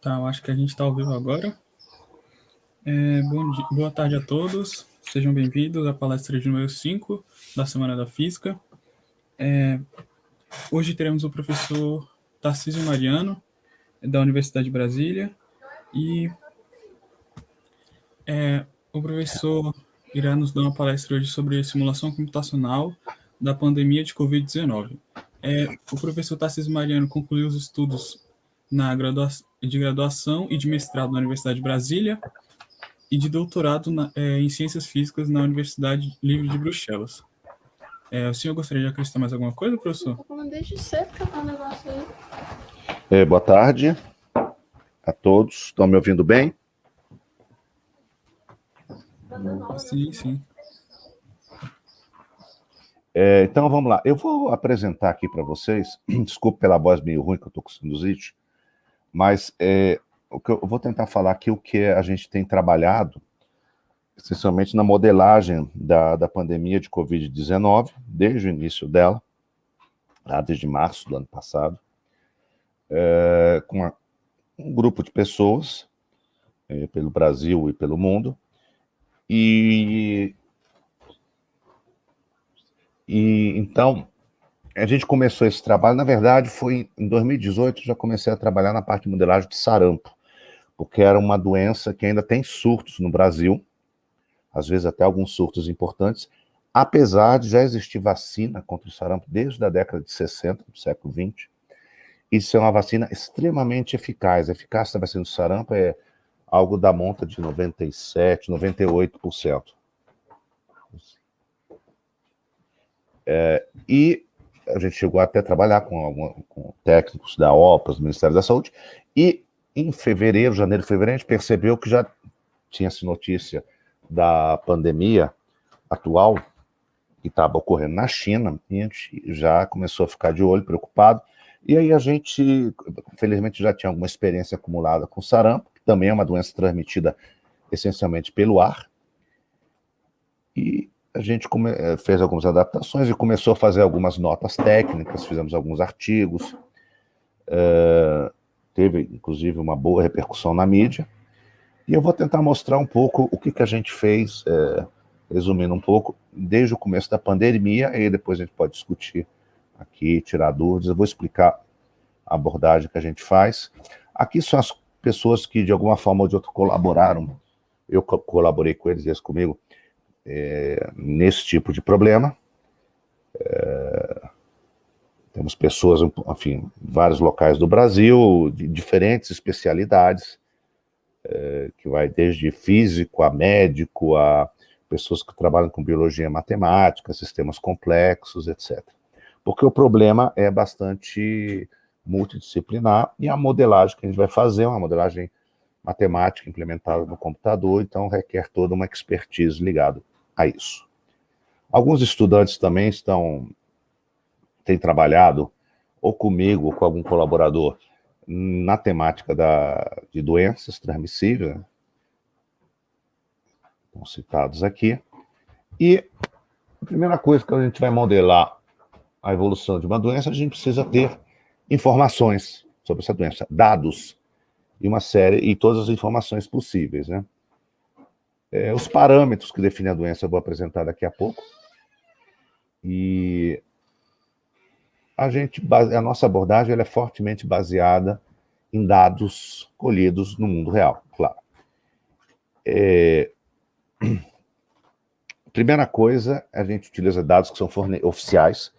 Tá, eu acho que a gente está ao vivo agora. Boa tarde a todos, sejam bem-vindos à palestra de número 5 da Semana da Física. Hoje teremos o professor Tarcísio Mariano, da Universidade de Brasília, e o professor irá nos dar uma palestra hoje sobre simulação computacional da pandemia de Covid-19. O professor Tarcísio Mariano concluiu os estudos de graduação e de mestrado na Universidade de Brasília e de doutorado em Ciências Físicas na Universidade Livre de Bruxelas. O senhor gostaria de acrescentar mais alguma coisa, professor? Boa tarde a todos. Estão me ouvindo bem? Sim. Então, vamos lá. Eu vou apresentar aqui para vocês, desculpe pela voz meio ruim que eu estou com sinusite, mas eu vou tentar falar aqui o que a gente tem trabalhado, essencialmente na modelagem da pandemia de Covid-19, desde o início dela, desde março do ano passado, com um grupo de pessoas pelo Brasil e pelo mundo, e então a gente começou esse trabalho, na verdade foi em 2018, já comecei a trabalhar na parte de modelagem de sarampo, porque era uma doença que ainda tem surtos no Brasil, às vezes até alguns surtos importantes, apesar de já existir vacina contra o sarampo desde a década de 60, do século 20. Isso é uma vacina extremamente eficaz. A eficácia da vacina do sarampo é algo da monta de 97%, 98%. E a gente chegou até a trabalhar com técnicos da OPAS, do Ministério da Saúde, e em janeiro, fevereiro, a gente percebeu que já tinha-se notícia da pandemia atual que estava ocorrendo na China, e a gente já começou a ficar de olho, preocupado, e aí a gente, felizmente, já tinha alguma experiência acumulada com sarampo, que também é uma doença transmitida essencialmente pelo ar, e a gente fez algumas adaptações e começou a fazer algumas notas técnicas, fizemos alguns artigos, teve, inclusive, uma boa repercussão na mídia, e eu vou tentar mostrar um pouco o que a gente fez, resumindo um pouco, desde o começo da pandemia, e depois a gente pode discutir aqui, tirar dúvidas. Eu vou explicar a abordagem que a gente faz. Aqui são as pessoas que, de alguma forma ou de outra, colaboraram. Eu colaborei com eles, eles comigo, nesse tipo de problema. Temos pessoas, enfim, em vários locais do Brasil, de diferentes especialidades, que vai desde físico a médico, a pessoas que trabalham com biologia matemática, sistemas complexos, etc. Porque o problema é bastante multidisciplinar e a modelagem que a gente vai fazer é uma modelagem matemática implementada no computador, então requer toda uma expertise ligada a isso. Alguns estudantes também têm trabalhado ou comigo ou com algum colaborador na temática de doenças transmissíveis, estão citados aqui, e a primeira coisa que a gente vai modelar a evolução de uma doença, a gente precisa ter informações sobre essa doença, dados, e todas as informações possíveis, né? Os parâmetros que definem a doença eu vou apresentar daqui a pouco, e a nossa abordagem ela é fortemente baseada em dados colhidos no mundo real, claro. Primeira coisa, a gente utiliza dados que são oficiais,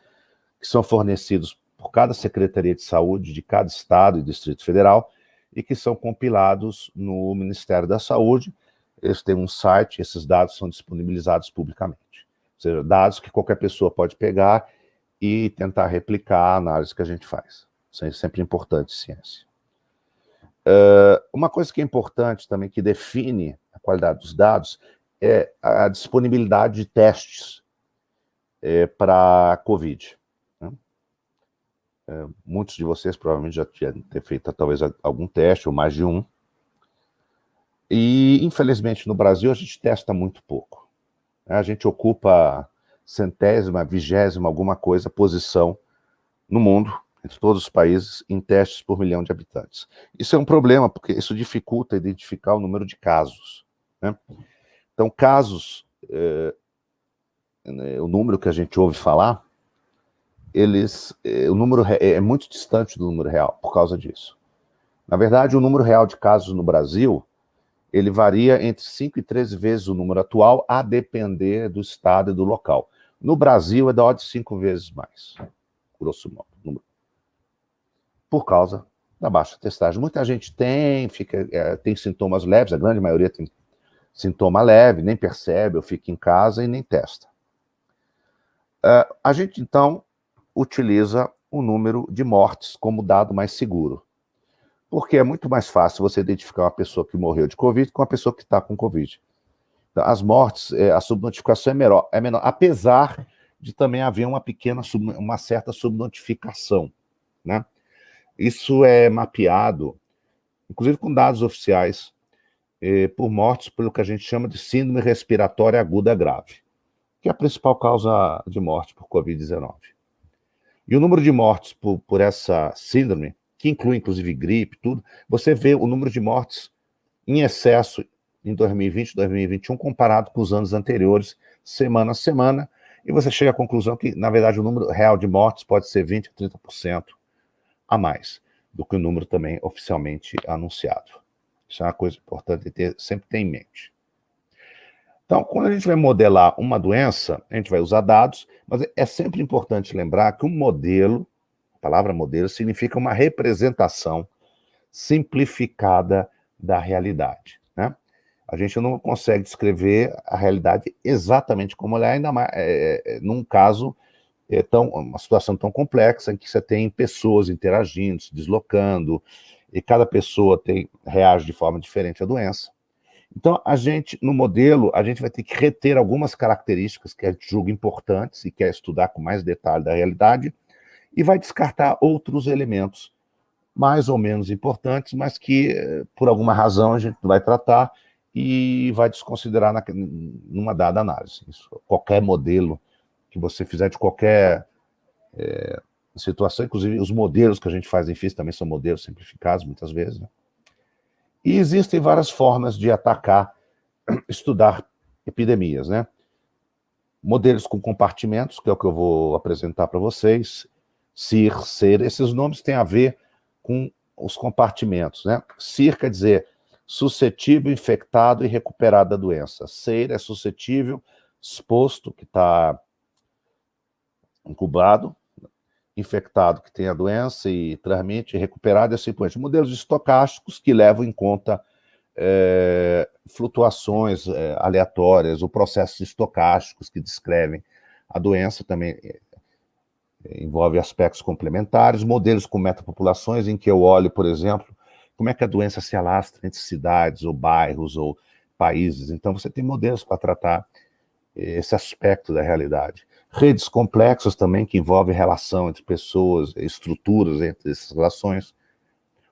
que são fornecidos por cada Secretaria de Saúde de cada estado e Distrito Federal, e que são compilados no Ministério da Saúde. Eles têm um site, esses dados são disponibilizados publicamente. Ou seja, dados que qualquer pessoa pode pegar e tentar replicar a análise que a gente faz. Isso é sempre importante, ciência. Uma coisa que é importante também, que define a qualidade dos dados, é a disponibilidade de testes para a COVID. Né? Muitos de vocês provavelmente já tinham feito talvez algum teste, ou mais de um. E, infelizmente, no Brasil, a gente testa muito pouco. A gente ocupa centésima, vigésima, alguma coisa, posição no mundo entre todos os países, em testes por milhão de habitantes. Isso é um problema, porque isso dificulta identificar o número de casos, né? Então, casos, o número que a gente ouve falar, o número é muito distante do número real, por causa disso. Na verdade, o número real de casos no Brasil, ele varia entre 5 e 13 vezes o número atual, a depender do estado e do local. No Brasil, é da ordem de 5 vezes mais, grosso modo, por causa da baixa testagem. Muita gente tem sintomas leves, a grande maioria tem sintoma leve, nem percebe, ou fica em casa e nem testa. A gente, então, utiliza o número de mortes como dado mais seguro. Porque é muito mais fácil você identificar uma pessoa que morreu de Covid com uma pessoa que está com Covid. Então, as mortes, a subnotificação é menor, apesar de também haver uma certa subnotificação, né? Isso é mapeado, inclusive com dados oficiais, por mortes pelo que a gente chama de síndrome respiratória aguda grave, que é a principal causa de morte por Covid-19. E o número de mortes por essa síndrome, que inclui inclusive gripe, tudo, você vê o número de mortes em excesso em 2020, 2021, comparado com os anos anteriores, semana a semana, e você chega à conclusão que, na verdade, o número real de mortes pode ser 20% a 30% a mais do que o número também oficialmente anunciado. Isso é uma coisa importante sempre ter em mente. Então, quando a gente vai modelar uma doença, a gente vai usar dados, mas é sempre importante lembrar que um modelo, a palavra modelo, significa uma representação simplificada da realidade, né? A gente não consegue descrever a realidade exatamente como ela é, ainda mais num caso uma situação tão complexa em que você tem pessoas interagindo, se deslocando, e cada pessoa reage de forma diferente à doença. Então, no modelo, a gente vai ter que reter algumas características que a gente julga importantes e quer estudar com mais detalhe da realidade, e vai descartar outros elementos mais ou menos importantes, mas que, por alguma razão, a gente vai tratar e vai desconsiderar numa dada análise. Isso, qualquer modelo que você fizer de qualquer situação, inclusive os modelos que a gente faz em física também são modelos simplificados, muitas vezes, né? E existem várias formas de estudar epidemias, né? Modelos com compartimentos, que é o que eu vou apresentar para vocês, CIR, SER, esses nomes têm a ver com os compartimentos, né? CIR quer dizer suscetível, infectado e recuperado da doença. SER é suscetível, exposto, que está incubado, infectado, que tem a doença e transmite, recuperado e assim por diante. Modelos estocásticos que levam em conta flutuações aleatórias, ou processos estocásticos que descrevem a doença, também envolve aspectos complementares, modelos com metapopulações, em que eu olho, por exemplo, como é que a doença se alastra entre cidades, ou bairros, ou países. Então, você tem modelos para tratar esse aspecto da realidade. Redes complexas também, que envolvem relação entre pessoas, estruturas entre essas relações,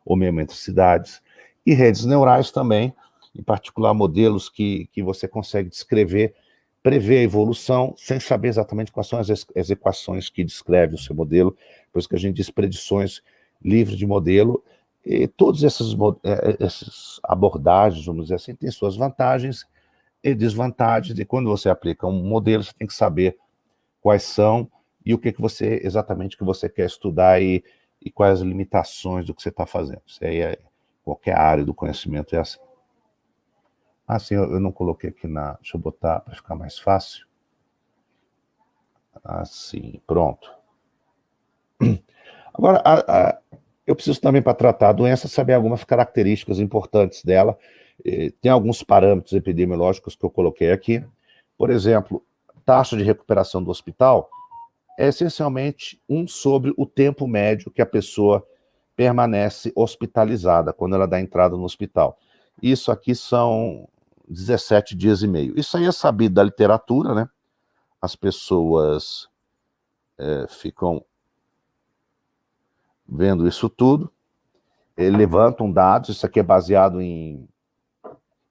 ou mesmo entre cidades. E redes neurais também, em particular modelos que você consegue descrever, prever a evolução, sem saber exatamente quais são as equações que descrevem o seu modelo, por isso que a gente diz predições livres de modelo. E todas essas abordagens, vamos dizer assim, têm suas vantagens e desvantagens, e quando você aplica um modelo, você tem que saber quais são e o que exatamente que você quer estudar e quais as limitações do que você está fazendo. Isso aí qualquer área do conhecimento é assim. Sim, eu não coloquei aqui deixa eu botar para ficar mais fácil. Assim, pronto. Agora, eu preciso também, para tratar a doença, saber algumas características importantes dela. Tem alguns parâmetros epidemiológicos que eu coloquei aqui. Por exemplo, taxa de recuperação do hospital é essencialmente 1 sobre o tempo médio que a pessoa permanece hospitalizada, quando ela dá entrada no hospital. Isso aqui são 17 dias e meio. Isso aí é sabido da literatura, né? As pessoas ficam vendo isso tudo, levantam dados, isso aqui é baseado em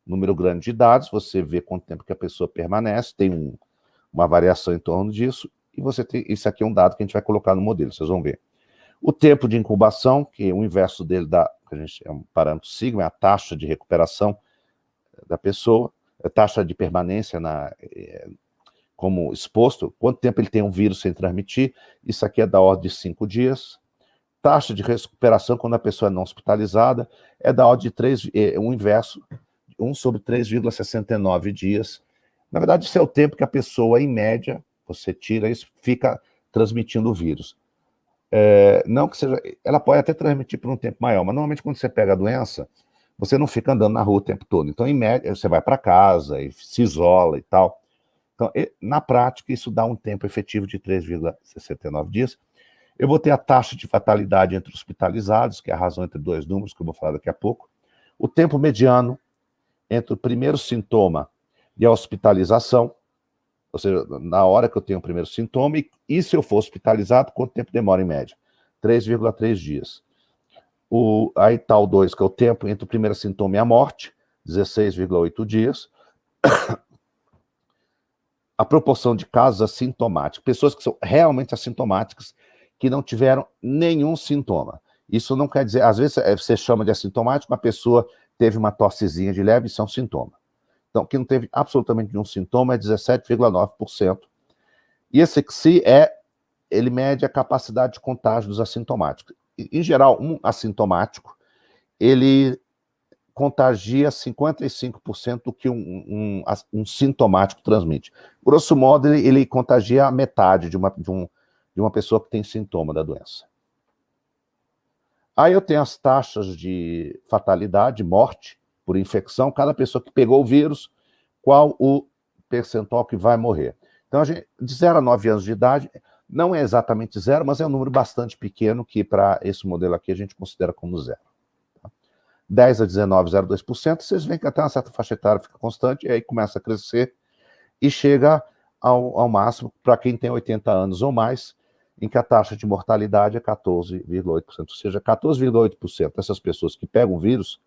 número grande de dados, você vê quanto tempo que a pessoa permanece, tem uma variação em torno disso, e você tem, isso aqui é um dado que a gente vai colocar no modelo, vocês vão ver. O tempo de incubação, que o inverso dele dá, que a gente é um parâmetro sigma, é a taxa de recuperação da pessoa, a taxa de permanência como exposto, quanto tempo ele tem um vírus sem transmitir, isso aqui é da ordem de 5 dias. Taxa de recuperação quando a pessoa é não hospitalizada é da ordem de 3, o inverso, 1 sobre 3,69 dias. Na verdade, isso é o tempo que a pessoa, em média, você tira isso, fica transmitindo o vírus. Não que seja, ela pode até transmitir por um tempo maior, mas normalmente quando você pega a doença, você não fica andando na rua o tempo todo. Então, em média, você vai para casa e se isola e tal. Então, na prática, isso dá um tempo efetivo de 3,69 dias. Eu vou ter a taxa de fatalidade entre hospitalizados, que é a razão entre dois números, que eu vou falar daqui a pouco. O tempo mediano entre o primeiro sintoma e a hospitalização, ou seja, na hora que eu tenho o primeiro sintoma, e se eu for hospitalizado, quanto tempo demora em média? 3,3 dias. Aí está o 2, que é o tempo entre o primeiro sintoma e a morte, 16,8 dias. A proporção de casos assintomáticos, pessoas que são realmente assintomáticas, que não tiveram nenhum sintoma. Isso não quer dizer, às vezes você chama de assintomático, uma pessoa teve uma tossezinha de leve, isso é um sintoma. Então, que não teve absolutamente nenhum sintoma é 17,9%. E esse XI ele mede a capacidade de contágio dos assintomáticos. Em geral, um assintomático, ele contagia 55% do que um sintomático transmite. Grosso modo, ele contagia a metade de uma pessoa que tem sintoma da doença. Aí eu tenho as taxas de fatalidade, morte por infecção, cada pessoa que pegou o vírus, qual o percentual que vai morrer. Então, de 0 a 9 anos de idade, não é exatamente zero, mas é um número bastante pequeno que, para esse modelo aqui, a gente considera como zero. 10 a 19, 0,2%, vocês veem que até uma certa faixa etária fica constante, e aí começa a crescer e chega ao máximo para quem tem 80 anos ou mais, em que a taxa de mortalidade é 14,8%. Ou seja, 14,8% dessas pessoas que pegam o vírus,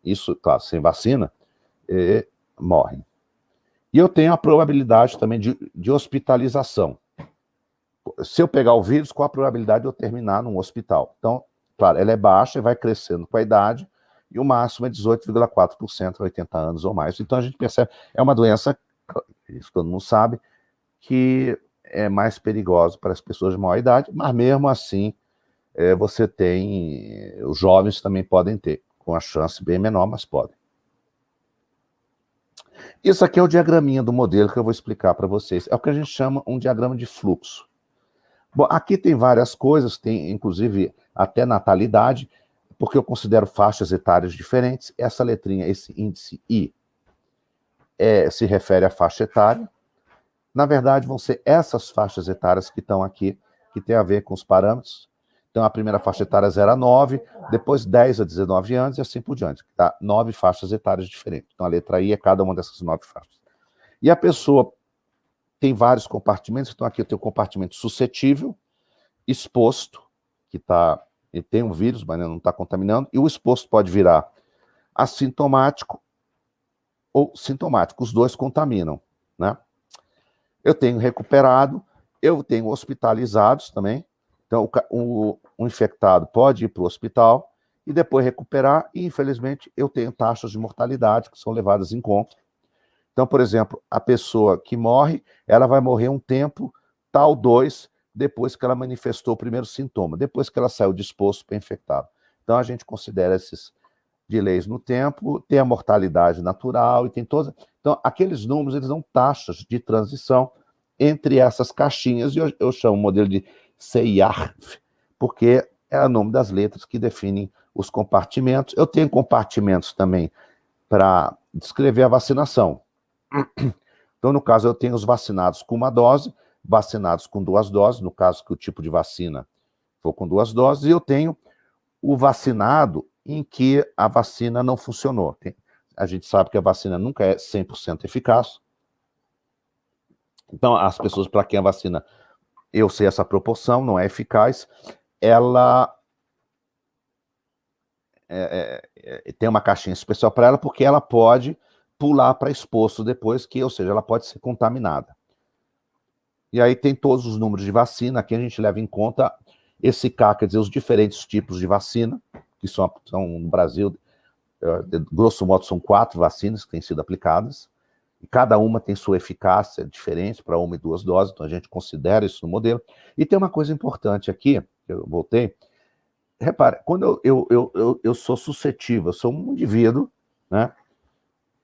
isso, claro, sem vacina, morrem. E eu tenho a probabilidade também de hospitalização. Se eu pegar o vírus, qual a probabilidade de eu terminar num hospital? Então, claro, ela é baixa e vai crescendo com a idade, e o máximo é 18,4%, 80 anos ou mais. Então a gente percebe, é uma doença, isso todo mundo sabe, que é mais perigosa para as pessoas de maior idade, mas mesmo assim, você tem, os jovens também podem ter, com a chance bem menor, mas podem. Isso aqui é o diagraminha do modelo que eu vou explicar para vocês. É o que a gente chama um diagrama de fluxo. Bom, aqui tem várias coisas, tem inclusive até natalidade, porque eu considero faixas etárias diferentes. Essa letrinha, esse índice I, se refere à faixa etária. Na verdade, vão ser essas faixas etárias que estão aqui, que tem a ver com os parâmetros. Então, a primeira faixa etária é 0 a 9, depois 10 a 19 anos e assim por diante. Tá? 9 faixas etárias diferentes. Então, a letra I é cada uma dessas 9 faixas. E a pessoa tem vários compartimentos. Então, aqui eu tenho o compartimento suscetível, exposto, que ele tem um vírus, mas não está contaminando, e o exposto pode virar assintomático ou sintomático. Os dois contaminam, né? Eu tenho recuperado, eu tenho hospitalizados também. Então, o infectado pode ir para o hospital e depois recuperar, e infelizmente eu tenho taxas de mortalidade que são levadas em conta. Então, por exemplo, a pessoa que morre, ela vai morrer um tempo, tal 2, depois que ela manifestou o primeiro sintoma, depois que ela saiu disposto para infectado. Então, a gente considera esses delays no tempo, tem a mortalidade natural e tem todas. Então, aqueles números, eles dão taxas de transição entre essas caixinhas, e eu chamo o modelo de CIARF, porque é o nome das letras que definem os compartimentos. Eu tenho compartimentos também para descrever a vacinação. Então, no caso, eu tenho os vacinados com uma dose, vacinados com 2 doses, no caso que o tipo de vacina for com 2 doses, e eu tenho o vacinado em que a vacina não funcionou. A gente sabe que a vacina nunca é 100% eficaz. Então, as pessoas para quem a vacina, eu sei essa proporção, não é eficaz, ela tem uma caixinha especial para ela, porque ela pode pular para exposto depois, ou seja, ela pode ser contaminada. E aí tem todos os números de vacina, aqui a gente leva em conta Esse K quer dizer os diferentes tipos de vacina, que são no Brasil, grosso modo, são 4 vacinas que têm sido aplicadas, e cada uma tem sua eficácia diferente para 1 e 2 doses, então a gente considera isso no modelo. E tem uma coisa importante aqui, que eu voltei, repara, quando eu sou suscetível, eu sou um indivíduo, né,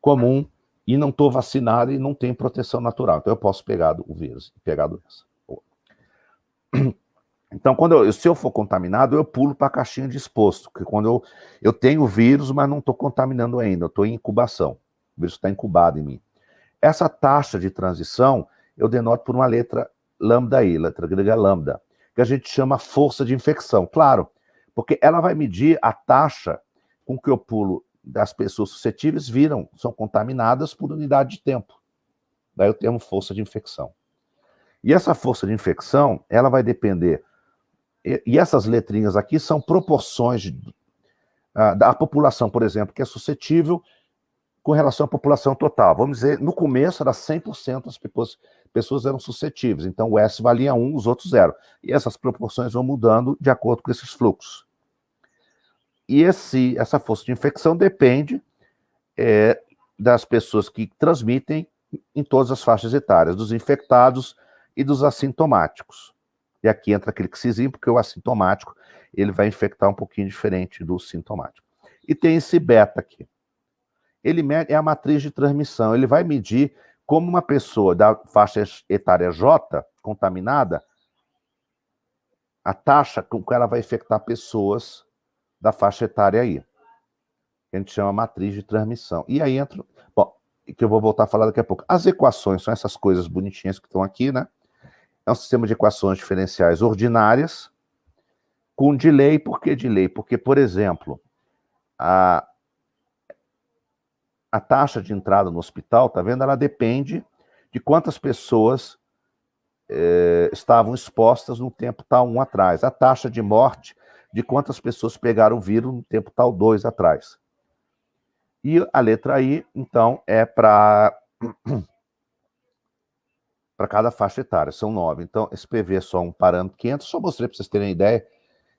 comum, e não estou vacinado e não tenho proteção natural, então eu posso pegar o vírus, pegar a doença. Então, se eu for contaminado, eu pulo para a caixinha de exposto, porque quando eu tenho o vírus, mas não estou contaminando ainda, eu estou em incubação, o vírus está incubado em mim. Essa taxa de transição, eu denoto por uma letra lambda I, letra grega lambda, que a gente chama força de infecção, claro, porque ela vai medir a taxa com que eu pulo das pessoas suscetíveis são contaminadas por unidade de tempo. Daí eu tenho força de infecção. E essa força de infecção, ela vai depender. E essas letrinhas aqui são proporções da população, por exemplo, que é suscetível com relação à população total. Vamos dizer, no começo era 100% as pessoas eram suscetíveis, então o S valia 1, os outros 0. E essas proporções vão mudando de acordo com esses fluxos. E essa força de infecção depende das pessoas que transmitem em todas as faixas etárias, dos infectados e dos assintomáticos. E aqui entra aquele xizinho, porque o assintomático ele vai infectar um pouquinho diferente do sintomático. E tem esse beta aqui. Ele é a matriz de transmissão, ele vai medir como uma pessoa da faixa etária J, contaminada, a taxa com que ela vai infectar pessoas da faixa etária aí, que a gente chama matriz de transmissão. E aí entra, bom, que eu vou voltar a falar daqui a pouco. As equações são essas coisas bonitinhas que estão aqui, né? É um sistema de equações diferenciais ordinárias, com delay. Por que delay? Porque, por exemplo, a taxa de entrada no hospital, tá vendo? Ela depende de quantas pessoas estavam expostas no tempo tal 1 atrás. A taxa de morte de quantas pessoas pegaram o vírus no tempo tal 2 atrás. E a letra I, então, é para cada faixa etária, são 9. Então, esse PV é só um parâmetro que entra, só mostrei para vocês terem ideia.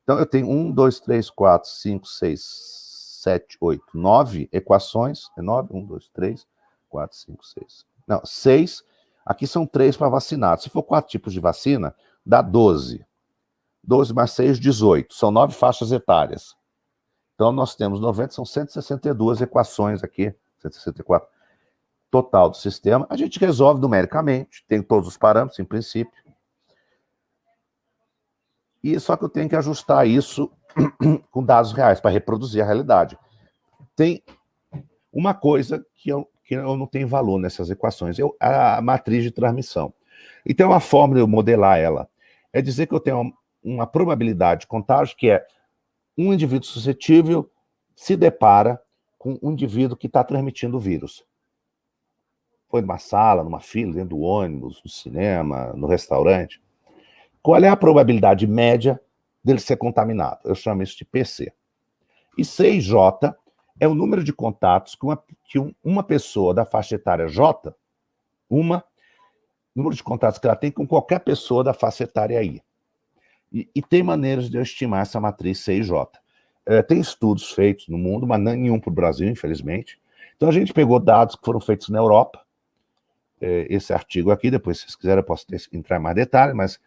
Então, eu tenho 1, 2, 3, 4, 5, 6, 7, 8, 9 equações. É 9? 1, 2, 3, 4, 5, 6. Não, 6. Aqui são 3 para vacinado. Se for 4 tipos de vacina, dá 12. 12 mais 6, 18. São 9 faixas etárias. Então, nós temos 90, são 162 equações aqui, 164, total do sistema. A gente resolve numericamente, tem todos os parâmetros, em princípio. E só que eu tenho que ajustar isso com dados reais, para reproduzir a realidade. Tem uma coisa que eu não tenho valor nessas equações, a matriz de transmissão. Então, a forma de eu modelar ela é dizer que eu tenho uma probabilidade de contágio que é um indivíduo suscetível se depara com um indivíduo que está transmitindo o vírus. Foi numa sala, numa fila, dentro do ônibus, no cinema, no restaurante. Qual é a probabilidade média dele ser contaminado? Eu chamo isso de PC. E 6J é o número de contatos que uma pessoa da faixa etária J, número de contatos que ela tem com qualquer pessoa da faixa etária I. E tem maneiras de eu estimar essa matriz 6J. Tem estudos feitos no mundo, mas nenhum para o Brasil, infelizmente. Então a gente pegou dados que foram feitos na Europa. Esse artigo aqui, depois, se vocês quiserem, eu posso entrar em mais detalhes, mas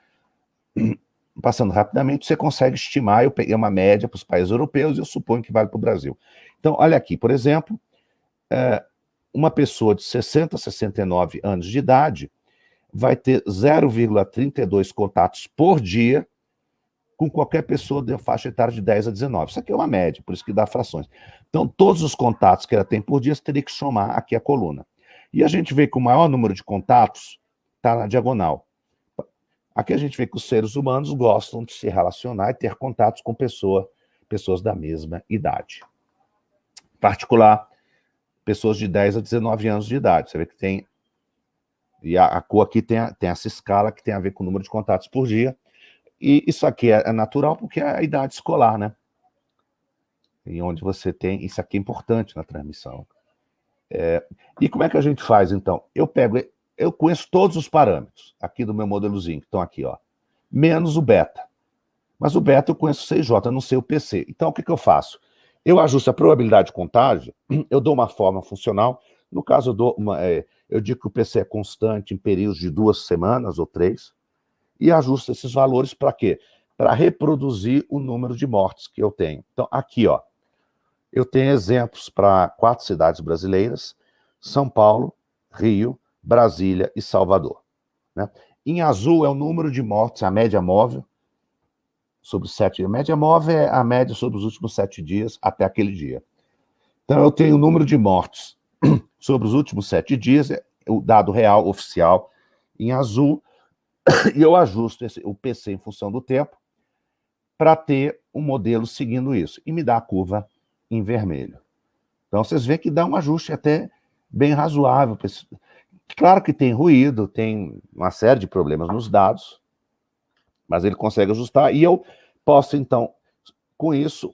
passando rapidamente, você consegue estimar. Eu peguei uma média para os países europeus e eu suponho que vale para o Brasil. Então, olha aqui, por exemplo, uma pessoa de 60 a 69 anos de idade vai ter 0,32 contatos por dia com qualquer pessoa da faixa etária de 10 a 19. Isso aqui é uma média, por isso que dá frações. Então, todos os contatos que ela tem por dia, você teria que somar aqui a coluna. E a gente vê que o maior número de contatos está na diagonal. Aqui a gente vê que os seres humanos gostam de se relacionar e ter contatos com pessoas da mesma idade. Em particular, pessoas de 10 a 19 anos de idade. Você vê que tem... E a cor aqui tem essa escala que tem a ver com o número de contatos por dia. E isso aqui é natural porque é a idade escolar, né? E onde você tem... Isso aqui é importante na transmissão. E como é que a gente faz, então? Eu conheço todos os parâmetros aqui do meu modelozinho, que estão aqui, ó. Menos o beta. Mas o beta eu conheço o CJ, eu não sei o PC. Então, o que eu faço? Eu ajusto a probabilidade de contágio, eu dou uma forma funcional. No caso, eu digo que o PC é constante em períodos de 2 semanas ou 3, e ajusto esses valores para quê? Para reproduzir o número de mortes que eu tenho. Então, aqui, ó, eu tenho exemplos para 4 cidades brasileiras: São Paulo, Rio, Brasília e Salvador, né? Em azul é o número de mortes, a média móvel, sobre 7 dias. A média móvel é a média sobre os últimos 7 dias até aquele dia. Então, eu tenho o número de mortes sobre os últimos 7 dias, o dado real, oficial, em azul, e eu ajusto o PC em função do tempo para ter um modelo seguindo isso, e me dá a curva em vermelho. Então, vocês veem que dá um ajuste até bem razoável. Claro que tem ruído, tem uma série de problemas nos dados, mas ele consegue ajustar, e eu posso, então, com isso,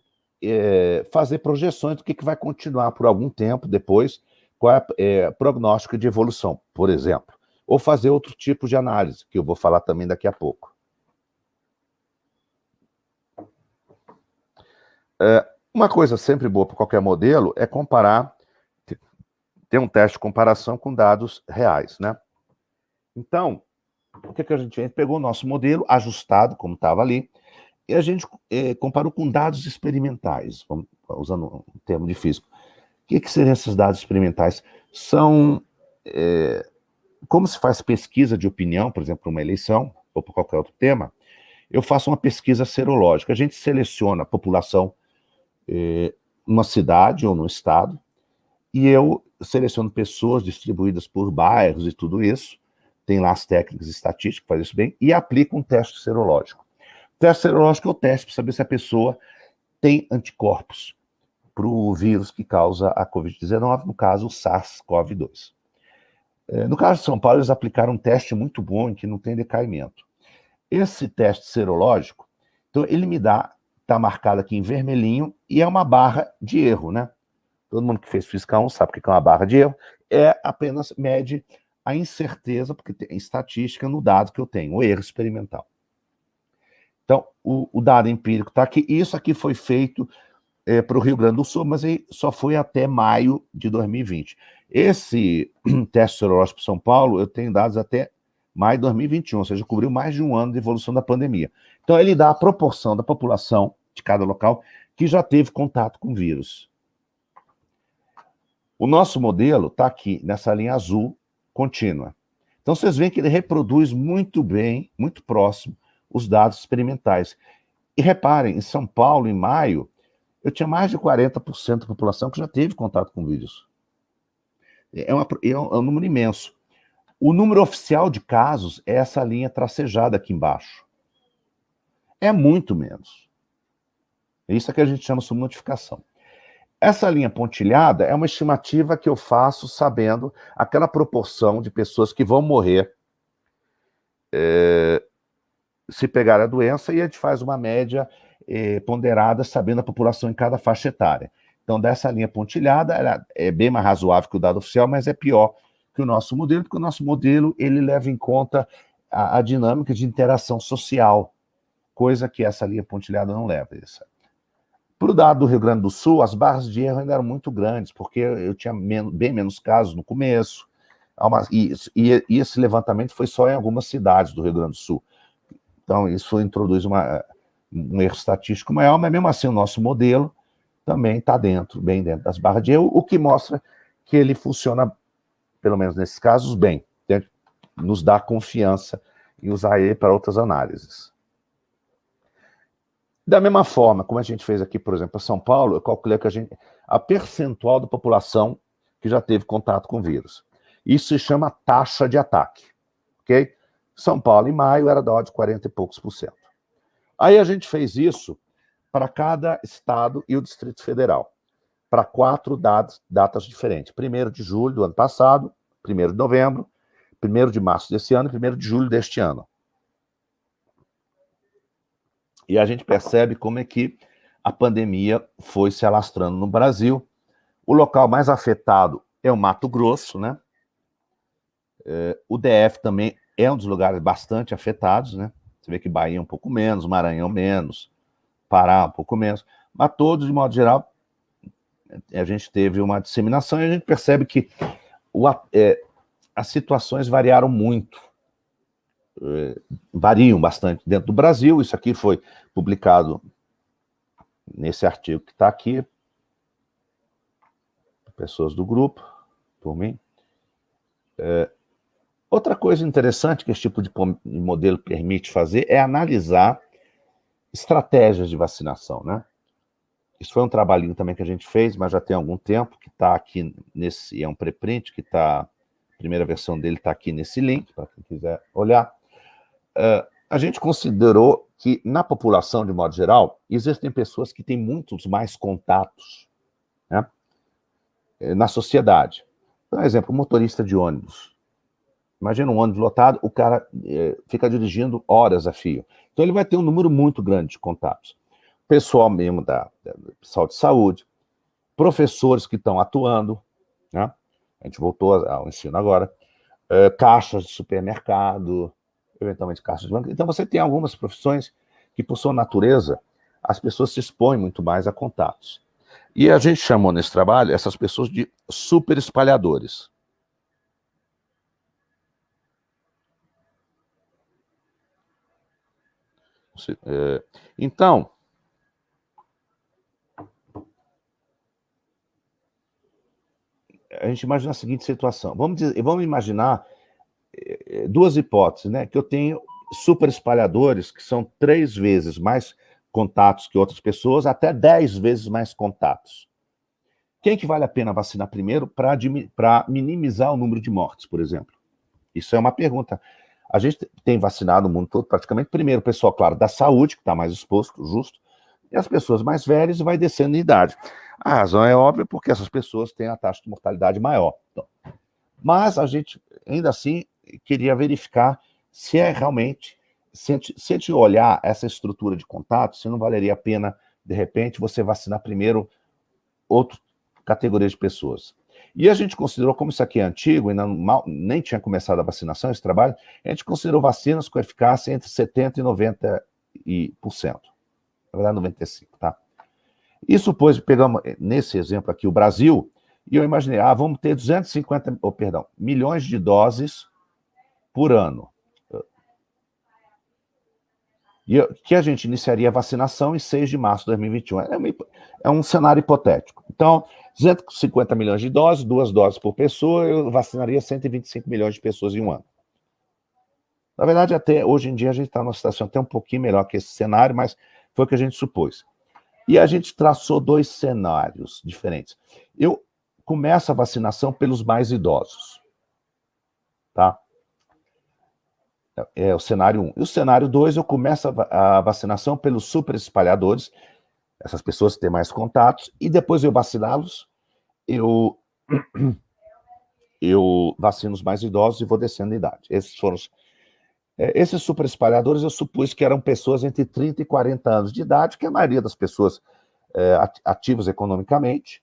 fazer projeções do que vai continuar por algum tempo depois, qual é o prognóstico de evolução, por exemplo. Ou fazer outro tipo de análise, que eu vou falar também daqui a pouco. Uma coisa sempre boa para qualquer modelo é comparar, ter um teste de comparação com dados reais, né? Então, o que a gente fez? Pegou o nosso modelo ajustado, como estava ali, e a gente comparou com dados experimentais, usando um termo de físico. O que seriam esses dados experimentais? São, como se faz pesquisa de opinião, por exemplo, para uma eleição, ou para qualquer outro tema, eu faço uma pesquisa serológica. A gente seleciona a população numa cidade ou no estado, e eu seleciono pessoas distribuídas por bairros e tudo isso, tem lá as técnicas estatísticas que fazem isso bem, e aplico um teste serológico. O teste serológico é o teste para saber se a pessoa tem anticorpos para o vírus que causa a Covid-19, no caso, o SARS-CoV-2. No caso de São Paulo, eles aplicaram um teste muito bom em que não tem decaimento. Esse teste serológico, então ele me dá, está marcado aqui em vermelhinho, e é uma barra de erro, né? Todo mundo que fez Física 1 sabe o que é uma barra de erro. É apenas mede a incerteza, porque tem estatística no dado que eu tenho, o erro experimental. Então, o dado empírico está aqui. Isso aqui foi feito para o Rio Grande do Sul, mas só foi até maio de 2020. Esse teste serológico para São Paulo, eu tenho dados até maio de 2021, ou seja, cobriu mais de um ano de evolução da pandemia. Então, ele dá a proporção da população de cada local que já teve contato com o vírus. O nosso modelo está aqui, nessa linha azul contínua. Então, vocês veem que ele reproduz muito bem, muito próximo, os dados experimentais. E reparem, em São Paulo, em maio, eu tinha mais de 40% da população que já teve contato com o vírus. É um número imenso. O número oficial de casos é essa linha tracejada aqui embaixo. É muito menos. Isso é que a gente chama de subnotificação. Essa linha pontilhada é uma estimativa que eu faço sabendo aquela proporção de pessoas que vão morrer se pegar a doença, e a gente faz uma média ponderada sabendo a população em cada faixa etária. Então, dessa linha pontilhada, ela é bem mais razoável que o dado oficial, mas é pior que o nosso modelo, porque o nosso modelo ele leva em conta a dinâmica de interação social, coisa que essa linha pontilhada não leva. Isso. Para o dado do Rio Grande do Sul, as barras de erro ainda eram muito grandes, porque eu tinha bem menos casos no começo, e esse levantamento foi só em algumas cidades do Rio Grande do Sul. Então, isso introduz um erro estatístico maior, mas mesmo assim o nosso modelo também está bem dentro das barras de erro, o que mostra que ele funciona, pelo menos nesses casos, bem. Nos dá confiança em usar ele para outras análises. Da mesma forma, como a gente fez aqui, por exemplo, para São Paulo, eu calculei que a percentual da população que já teve contato com o vírus. Isso se chama taxa de ataque, ok? São Paulo, em maio, era da ordem de 40 e poucos %. Aí a gente fez isso para cada estado e o Distrito Federal, para 4 datas diferentes. 1º de julho do ano passado, 1º de novembro, 1º de março desse ano e 1º de julho deste ano. E a gente percebe como é que a pandemia foi se alastrando no Brasil. O local mais afetado é o Mato Grosso, né? O DF também é um dos lugares bastante afetados, né? Você vê que Bahia um pouco menos, Maranhão menos, Pará um pouco menos, mas todos, de modo geral, a gente teve uma disseminação e a gente percebe que as situações variaram muito, variam bastante dentro do Brasil. Isso aqui foi publicado nesse artigo que está aqui, pessoas do grupo, por mim. Outra coisa interessante que esse tipo de modelo permite fazer é analisar estratégias de vacinação, né? Isso foi um trabalhinho também que a gente fez, mas já tem algum tempo, que está aqui nesse, é um preprint, que está, a primeira versão dele está aqui nesse link, para quem quiser olhar. A gente considerou que, na população, de modo geral, existem pessoas que têm muitos mais contatos, né, na sociedade. Por exemplo, um motorista de ônibus. Imagina um ônibus lotado, o cara fica dirigindo horas a fio. Então ele vai ter um número muito grande de contatos. Pessoal mesmo da pessoal de saúde, professores que estão atuando, né? A gente voltou ao ensino agora, caixas de supermercado, eventualmente caixas de banco. Então você tem algumas profissões que, por sua natureza, as pessoas se expõem muito mais a contatos. E a gente chamou nesse trabalho essas pessoas de super espalhadores. Então, a gente imagina a seguinte situação. Vamos imaginar duas hipóteses, né? Que eu tenho super espalhadores que são 3 vezes mais contatos que outras pessoas, até 10 vezes mais contatos. Quem que vale a pena vacinar primeiro para minimizar o número de mortes, por exemplo? Isso é uma pergunta. A gente tem vacinado o mundo todo praticamente primeiro o pessoal, claro, da saúde, que está mais exposto, justo, e as pessoas mais velhas, vai descendo em idade. A razão é óbvia, porque essas pessoas têm a taxa de mortalidade maior. Então, mas a gente, ainda assim, queria verificar se é realmente, se a gente olhar essa estrutura de contato, se não valeria a pena, de repente, você vacinar primeiro outra categoria de pessoas. E a gente considerou, como isso aqui é antigo, ainda nem tinha começado a vacinação, esse trabalho, a gente considerou vacinas com eficácia entre 70% e 90%. Na verdade, 95%, tá? Isso, pois, pegamos, nesse exemplo aqui, o Brasil, e eu imaginei, vamos ter 250 milhões de doses por ano. E que a gente iniciaria a vacinação em 6 de março de 2021. É um cenário hipotético. Então, 250 milhões de doses, 2 doses por pessoa, eu vacinaria 125 milhões de pessoas em um ano. Na verdade, até hoje em dia, a gente está numa situação até um pouquinho melhor que esse cenário, mas foi o que a gente supôs. E a gente traçou 2 cenários diferentes. Eu começo a vacinação pelos mais idosos, tá? É o cenário 1. E o cenário 2, eu começo a vacinação pelos super espalhadores, essas pessoas que têm mais contatos, e depois eu vaciná-los, eu vacino os mais idosos e vou descendo a idade. Esses super espalhadores, eu supus que eram pessoas entre 30 e 40 anos de idade, que a maioria das pessoas ativas economicamente,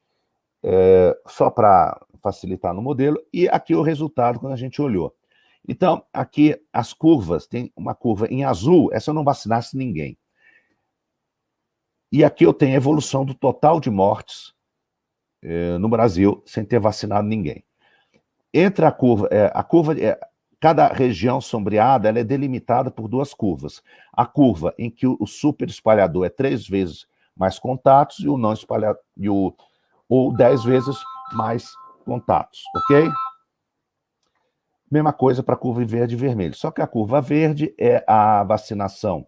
só para facilitar no modelo, e aqui o resultado quando a gente olhou. Então, aqui as curvas, tem uma curva em azul, essa eu não vacinasse ninguém. E aqui eu tenho a evolução do total de mortes no Brasil, sem ter vacinado ninguém. Entre a curva, cada região sombreada, ela é delimitada por 2 curvas. A curva em que o super espalhador é 3 vezes mais contatos e o não espalhador, ou 10 vezes mais contatos, ok? Mesma coisa para a curva verde e vermelho. Só que a curva verde é a vacinação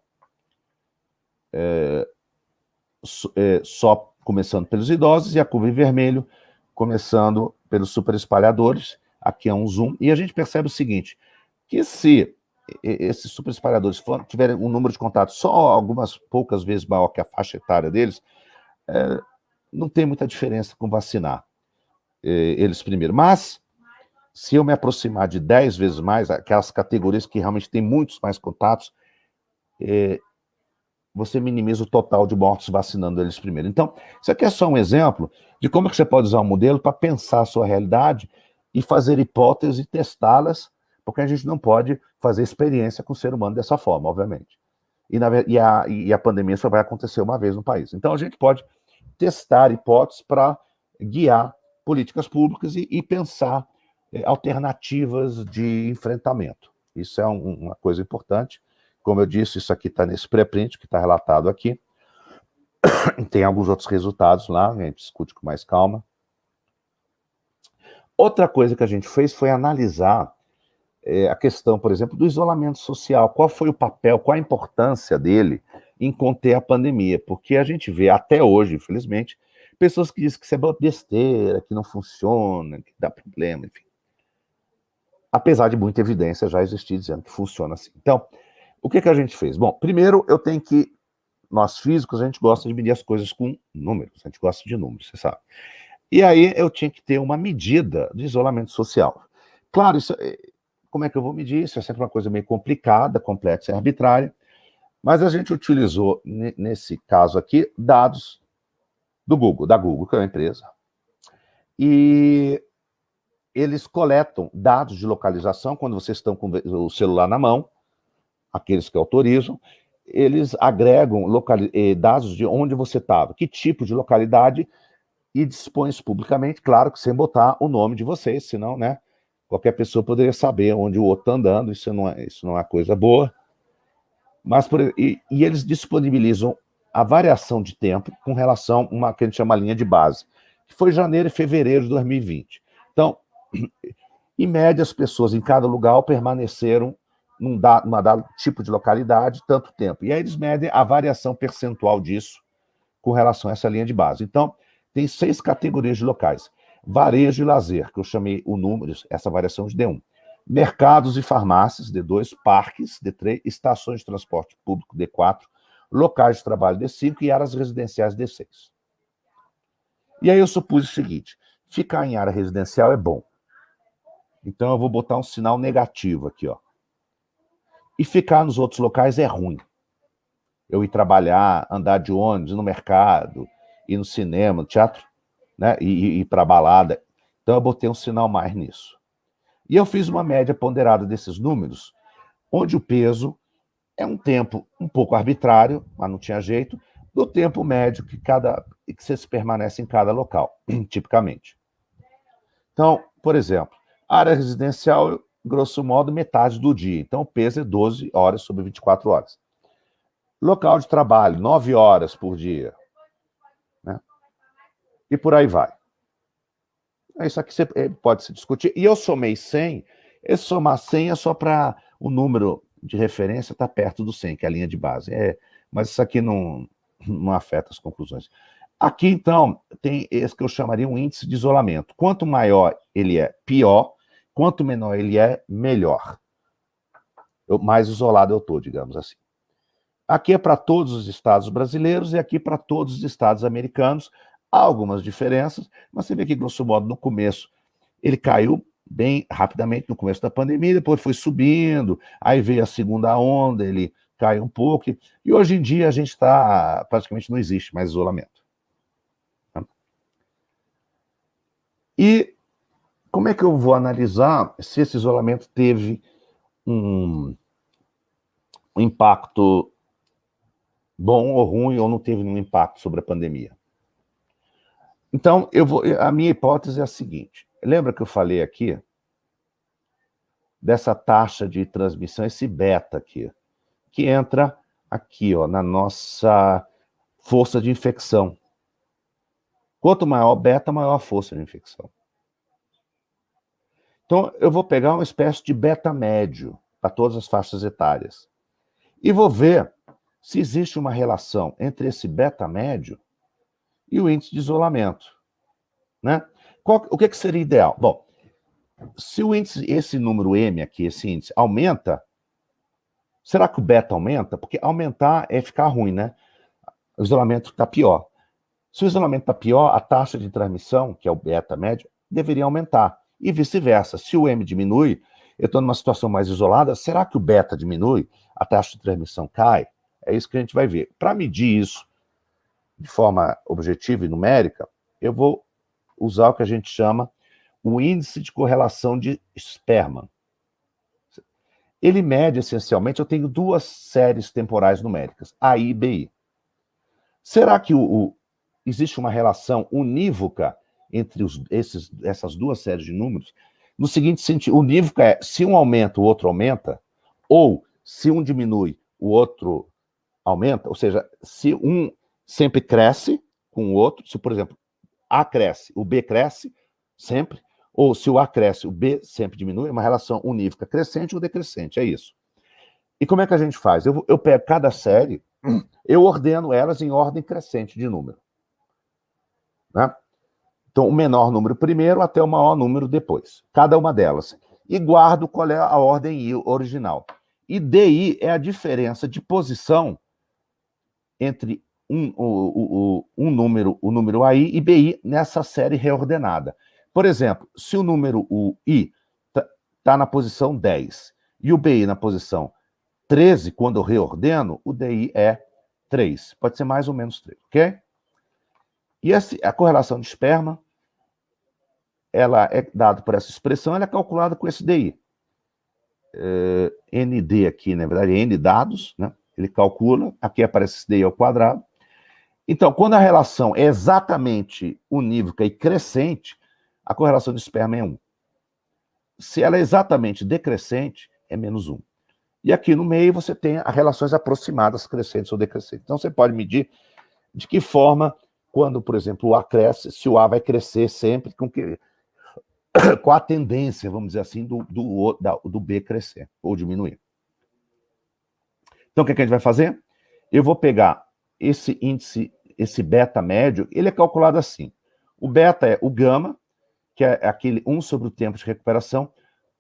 só começando pelos idosos, e a curva em vermelho começando pelos super espalhadores. Aqui é um zoom. E a gente percebe o seguinte, que se esses super espalhadores tiverem um número de contatos só algumas poucas vezes maior que a faixa etária deles, não tem muita diferença com vacinar eles primeiro. Mas, se eu me aproximar de 10 vezes mais, aquelas categorias que realmente têm muitos mais contatos, você minimiza o total de mortos vacinando eles primeiro. Então, isso aqui é só um exemplo de como que você pode usar o modelo para pensar a sua realidade e fazer hipóteses e testá-las, porque a gente não pode fazer experiência com o ser humano dessa forma, obviamente. e a pandemia só vai acontecer uma vez no país. Então, a gente pode testar hipóteses para guiar políticas públicas e pensar alternativas de enfrentamento. Isso é uma coisa importante. Como eu disse, isso aqui está nesse pré-print que está relatado aqui. Tem alguns outros resultados lá, a gente discute com mais calma. Outra coisa que a gente fez foi analisar a questão, por exemplo, do isolamento social. Qual foi o papel, qual a importância dele em conter a pandemia? Porque a gente vê até hoje, infelizmente, pessoas que dizem que isso é besteira, que não funciona, que dá problema, enfim. Apesar de muita evidência já existir dizendo que funciona assim. Então, o que a gente fez? Bom, primeiro nós físicos, a gente gosta de medir as coisas com números, a gente gosta de números, você sabe. E aí eu tinha que ter uma medida de isolamento social. Claro, como é que eu vou medir isso? É sempre uma coisa meio complicada, complexa e arbitrária, mas a gente utilizou, nesse caso aqui, dados da Google, que é uma empresa, e eles coletam dados de localização quando vocês estão com o celular na mão, aqueles que autorizam, eles agregam dados de onde você estava, que tipo de localidade, e dispõem isso publicamente, claro que sem botar o nome de vocês, senão, né, qualquer pessoa poderia saber onde o outro está andando, isso não é coisa boa. Mas, e eles disponibilizam a variação de tempo com relação a uma que a gente chama linha de base, que foi janeiro e fevereiro de 2020. Então, em média, as pessoas em cada lugar permaneceram numa dado tipo de localidade tanto tempo. E aí eles medem a variação percentual disso com relação a essa linha de base. Então, tem 6 categorias de locais. Varejo e lazer, que eu chamei o número, essa variação de D1. Mercados e farmácias, D2. Parques, D3. Estações de transporte público, D4. Locais de trabalho, D5. E áreas residenciais, D6. E aí eu supus o seguinte: ficar em área residencial é bom. Então eu vou botar um sinal negativo aqui, ó. E ficar nos outros locais é ruim. Eu ir trabalhar, andar de ônibus, ir no mercado, ir no cinema, no teatro, né? E ir para balada. Então eu botei um sinal mais nisso. E eu fiz uma média ponderada desses números, onde o peso é um tempo um pouco arbitrário, mas não tinha jeito, do tempo médio que você permanece em cada local, tipicamente. Então, por exemplo, área residencial, grosso modo, metade do dia. Então, o peso é 12 horas sobre 24 horas. Local de trabalho, 9 horas por dia. Né? E por aí vai. Isso aqui pode se discutir. E eu somei 100. Esse somar 100 é só para o número de referência estar perto do 100, que é a linha de base. Mas isso aqui não afeta as conclusões. Aqui, então, tem esse que eu chamaria um índice de isolamento. Quanto maior ele é, pior. Quanto menor ele é, melhor. Mais isolado eu estou, digamos assim. Aqui é para todos os estados brasileiros e aqui para todos os estados americanos. Há algumas diferenças, mas você vê que, grosso modo, no começo, ele caiu bem rapidamente no começo da pandemia, depois foi subindo, aí veio a segunda onda, ele caiu um pouco, e hoje em dia a gente está, praticamente não existe mais isolamento. E como é que eu vou analisar se esse isolamento teve um impacto bom ou ruim, ou não teve nenhum impacto sobre a pandemia? Então, a minha hipótese é a seguinte. Lembra que eu falei aqui dessa taxa de transmissão, esse beta aqui, que entra aqui, ó, na nossa força de infecção. Quanto maior o beta, maior a força de infecção. Então, eu vou pegar uma espécie de beta médio para todas as faixas etárias e vou ver se existe uma relação entre esse beta médio e o índice de isolamento. Né? O que seria ideal? Bom, se o índice, esse número M aqui, esse índice, aumenta, será que o beta aumenta? Porque aumentar é ficar ruim, né? O isolamento está pior. Se o isolamento está pior, a taxa de transmissão, que é o beta médio, deveria aumentar. E vice-versa. Se o M diminui, eu estou numa situação mais isolada, será que o beta diminui? A taxa de transmissão cai? É isso que a gente vai ver. Para medir isso de forma objetiva e numérica, eu vou usar o que a gente chama o índice de correlação de Spearman. Ele mede, essencialmente, eu tenho duas séries temporais numéricas, AI e BI. Será que existe uma relação unívoca entre essas duas séries de números? No seguinte sentido, unívoca é, se um aumenta, o outro aumenta, ou se um diminui, o outro aumenta, ou seja, se um sempre cresce com o outro, se, por exemplo, A cresce, o B cresce sempre, ou se o A cresce, o B sempre diminui, é uma relação unívoca, crescente ou decrescente, é isso. E como é que a gente faz? Eu pego cada série, eu ordeno elas em ordem crescente de número. Né? Então, o menor número primeiro até o maior número depois. Cada uma delas. E guardo qual é a ordem I original. E DI é a diferença de posição entre o número AI e BI nessa série reordenada. Por exemplo, se o número I está na posição 10 e o BI na posição 13, quando eu reordeno, o DI é 3. Pode ser mais ou menos 3, ok? E a correlação de esperma, ela é dada por essa expressão, ela é calculada com esse DI. ND aqui, na verdade, é N dados, né? Ele calcula, aqui aparece esse DI ao quadrado. Então, quando a relação é exatamente unívoca e crescente, a correlação de esperma é 1. Se ela é exatamente decrescente, é menos 1. E aqui no meio você tem as relações aproximadas, crescentes ou decrescentes. Então, você pode medir de que forma, quando, por exemplo, o A cresce, se o A vai crescer sempre com a tendência, vamos dizer assim, do B crescer ou diminuir. Então, o que a gente vai fazer? Eu vou pegar esse índice, esse beta médio, ele é calculado assim. O beta é o gama, que é aquele 1 sobre o tempo de recuperação,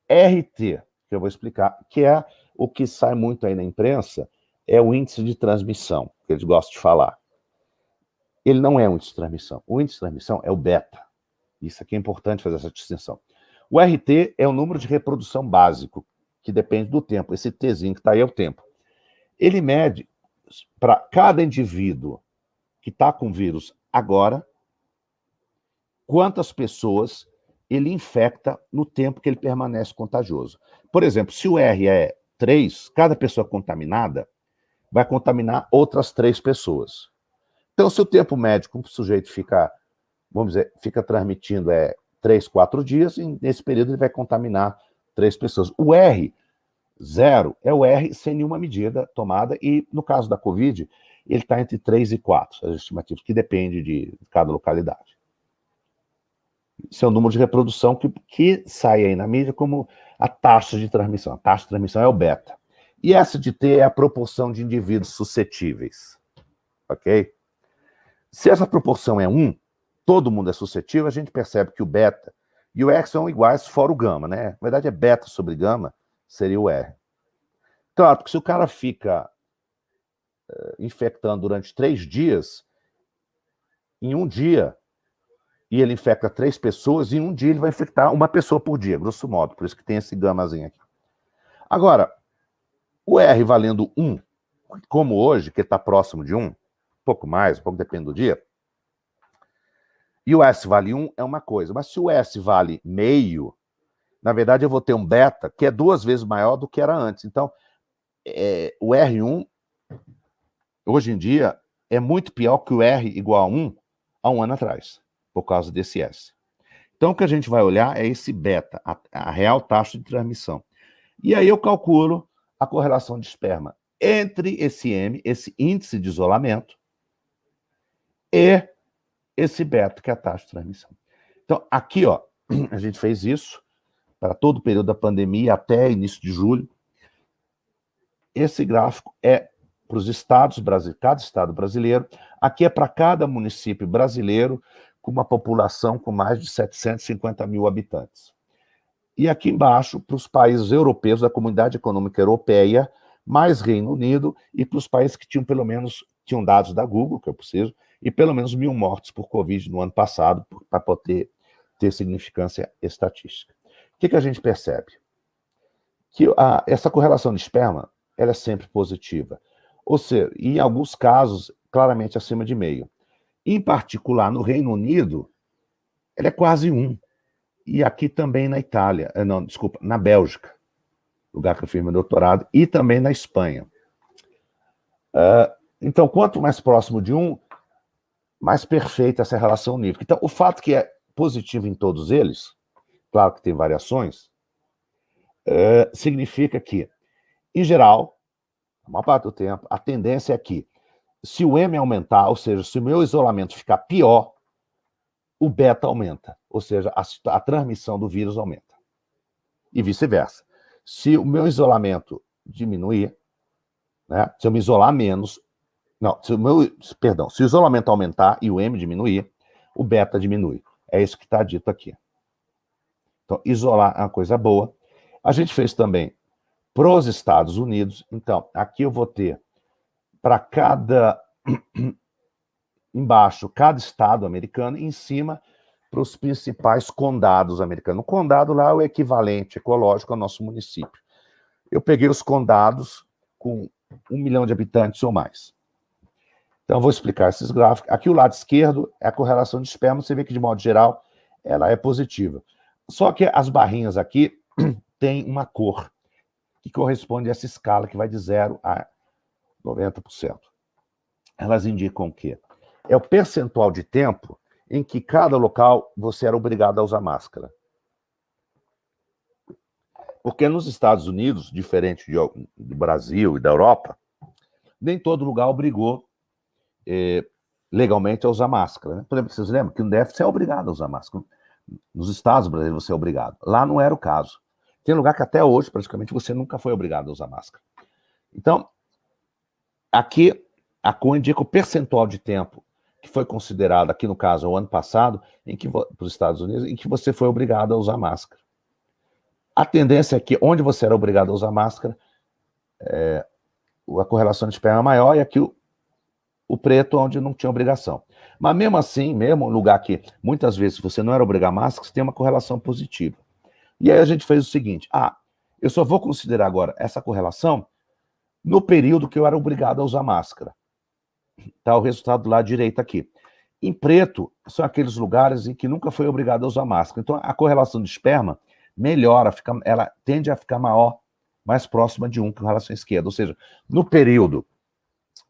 RT, que eu vou explicar, que é o que sai muito aí na imprensa, é o índice de transmissão, que eles gostam de falar. Ele não é um índice de transmissão. O índice de transmissão é o beta. Isso aqui é importante fazer essa distinção. O RT é o número de reprodução básico, que depende do tempo. Esse Tzinho que está aí é o tempo. Ele mede para cada indivíduo que está com vírus agora, quantas pessoas ele infecta no tempo que ele permanece contagioso. Por exemplo, se o R é 3, cada pessoa contaminada vai contaminar outras 3 pessoas. Então, se o tempo médio que o sujeito fica, vamos dizer, fica transmitindo 3, 4 dias, e nesse período ele vai contaminar 3 pessoas. O R 0 é o R sem nenhuma medida tomada, e no caso da Covid, ele está entre 3 e 4, as estimativas, que depende de cada localidade. Esse é o número de reprodução que sai aí na mídia como a taxa de transmissão. A taxa de transmissão é o beta. E essa de T é a proporção de indivíduos suscetíveis. Ok? Se essa proporção é 1, todo mundo é suscetível, a gente percebe que o beta e o R são iguais fora o gama, né? Na verdade é beta sobre gama, seria o R. Claro, porque se o cara fica infectando durante 3 dias, em um dia, e ele infecta 3 pessoas, em um dia ele vai infectar uma pessoa por dia, grosso modo, por isso que tem esse gamazinho aqui. Agora, o R valendo 1, como hoje, que está próximo de 1, um pouco mais, um pouco depende do dia, e o S vale 1 é uma coisa, mas se o S vale meio, na verdade eu vou ter um beta que é 2 vezes maior do que era antes. Então, o R1, hoje em dia, é muito pior que o R igual a 1 há um ano atrás, por causa desse S. Então, o que a gente vai olhar é esse beta, a real taxa de transmissão. E aí eu calculo a correlação de esperma entre esse M, esse índice de isolamento, e esse beta, que é a taxa de transmissão. Então, aqui, ó, a gente fez isso para todo o período da pandemia, até início de julho. Esse gráfico é para os estados brasileiros, cada estado brasileiro. Aqui é para cada município brasileiro com uma população com mais de 750 mil habitantes. E aqui embaixo, para os países europeus, da Comunidade Econômica Europeia, mais Reino Unido, e para os países que tinham dados da Google, que eu preciso, e pelo menos 1.000 mortes por Covid no ano passado, para poder ter significância estatística. O que a gente percebe? Que essa correlação de esperma, ela é sempre positiva. Ou seja, em alguns casos, claramente acima de meio. Em particular, no Reino Unido, ela é quase 1. E aqui também na Itália, não, desculpa, na Bélgica. lugar que eu fiz meu doutorado, e também na Espanha. Então, quanto mais próximo de um, mais perfeita essa relação nível. Então, o fato que é positivo em todos eles, claro que tem variações, significa que, em geral, a maior parte do tempo, a tendência é que, se o M aumentar, ou seja, se o meu isolamento ficar pior, o beta aumenta, ou seja, a transmissão do vírus aumenta. E vice-versa. Se o meu isolamento diminuir, né, se eu me isolar menos, não, se o isolamento aumentar e o M diminuir, o beta diminui. É isso que está dito aqui. Então, isolar é uma coisa boa. A gente fez também para os Estados Unidos. Então, aqui eu vou ter para cada... embaixo, cada estado americano, e em cima, para os principais condados americanos. O condado lá é o equivalente ecológico ao nosso município. Eu peguei os condados com 1 milhão de habitantes ou mais. Então, eu vou explicar esses gráficos. Aqui, o lado esquerdo é a correlação de esperma. Você vê que, de modo geral, ela é positiva. Só que as barrinhas aqui têm uma cor que corresponde a essa escala que vai de 0 a 90%. Elas indicam o quê? É o percentual de tempo em que cada local você era obrigado a usar máscara. Porque nos Estados Unidos, diferente do Brasil e da Europa, nem todo lugar obrigou legalmente a usar máscara. Né? Por exemplo, vocês lembram que no DF você é obrigado a usar máscara. Nos estados brasileiros você é obrigado. Lá não era o caso. Tem lugar que até hoje, praticamente, você nunca foi obrigado a usar máscara. Então, aqui a cor indica o percentual de tempo que foi considerado, aqui no caso, o ano passado, para os Estados Unidos, em que você foi obrigado a usar máscara. A tendência é que, onde você era obrigado a usar máscara, a correlação de esperma é maior, e aqui o preto, onde não tinha obrigação. Mas mesmo assim, mesmo no lugar que muitas vezes você não era obrigado a máscara, você tem uma correlação positiva. E aí a gente fez o seguinte, eu só vou considerar agora essa correlação no período que eu era obrigado a usar máscara. Está o resultado do lado direito aqui. Em preto, são aqueles lugares em que nunca foi obrigado a usar máscara. Então, a correlação de esperma melhora, ela tende a ficar maior, mais próxima de 1 que a relação esquerda. Ou seja, no período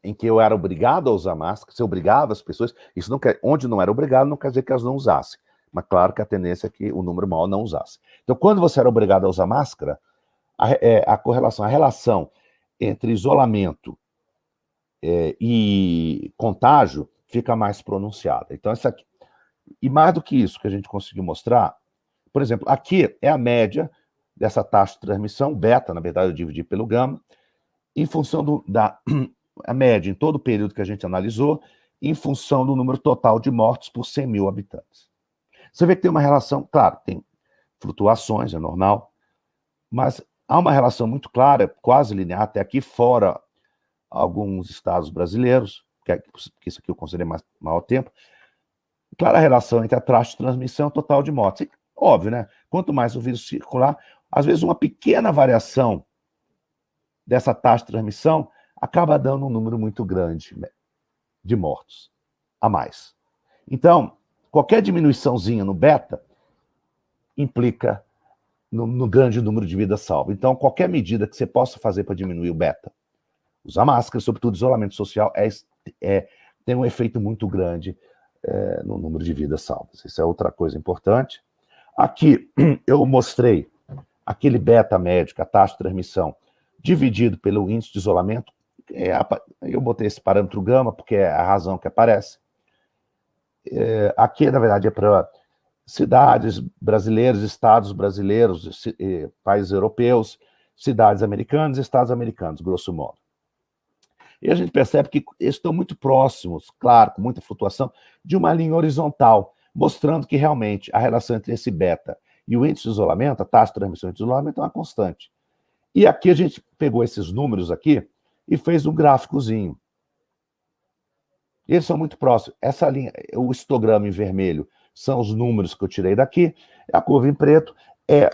em que eu era obrigado a usar máscara, se eu obrigava as pessoas, isso não quer, onde não era obrigado, não quer dizer que elas não usassem. Mas claro que a tendência é que o número maior não usasse. Então, quando você era obrigado a usar máscara, a relação entre isolamento e contágio fica mais pronunciada. Então, essa aqui. E mais do que isso que a gente conseguiu mostrar, por exemplo, aqui é a média dessa taxa de transmissão, beta, na verdade, eu dividi pelo gama, em função a média em todo o período que a gente analisou, em função do número total de mortos por 100 mil habitantes. Você vê que tem uma relação, claro, tem flutuações, é normal, mas há uma relação muito clara, quase linear, até aqui fora alguns estados brasileiros, que isso aqui eu considerei maior tempo, clara relação entre a taxa de transmissão e o total de mortes. E, óbvio, né? Quanto mais o vírus circular, às vezes uma pequena variação dessa taxa de transmissão acaba dando um número muito grande de mortos a mais. Então, qualquer diminuiçãozinha no beta implica no grande número de vidas salvas. Então, qualquer medida que você possa fazer para diminuir o beta, usar máscara, sobretudo isolamento social, tem um efeito muito grande no número de vidas salvas. Isso é outra coisa importante. Aqui eu mostrei aquele beta médio, a taxa de transmissão, dividido pelo índice de isolamento. Eu botei esse parâmetro gama, porque é a razão que aparece. Aqui, na verdade, é para cidades brasileiras, estados brasileiros, países europeus, cidades americanas e estados americanos, grosso modo. E a gente percebe que eles estão muito próximos, claro, com muita flutuação, de uma linha horizontal, mostrando que realmente a relação entre esse beta e o índice de isolamento, a taxa de transmissão de isolamento, é uma constante. E aqui a gente pegou esses números aqui e fez um gráficozinho. Eles são muito próximos. Essa linha, o histograma em vermelho, são os números que eu tirei daqui, a curva em preto é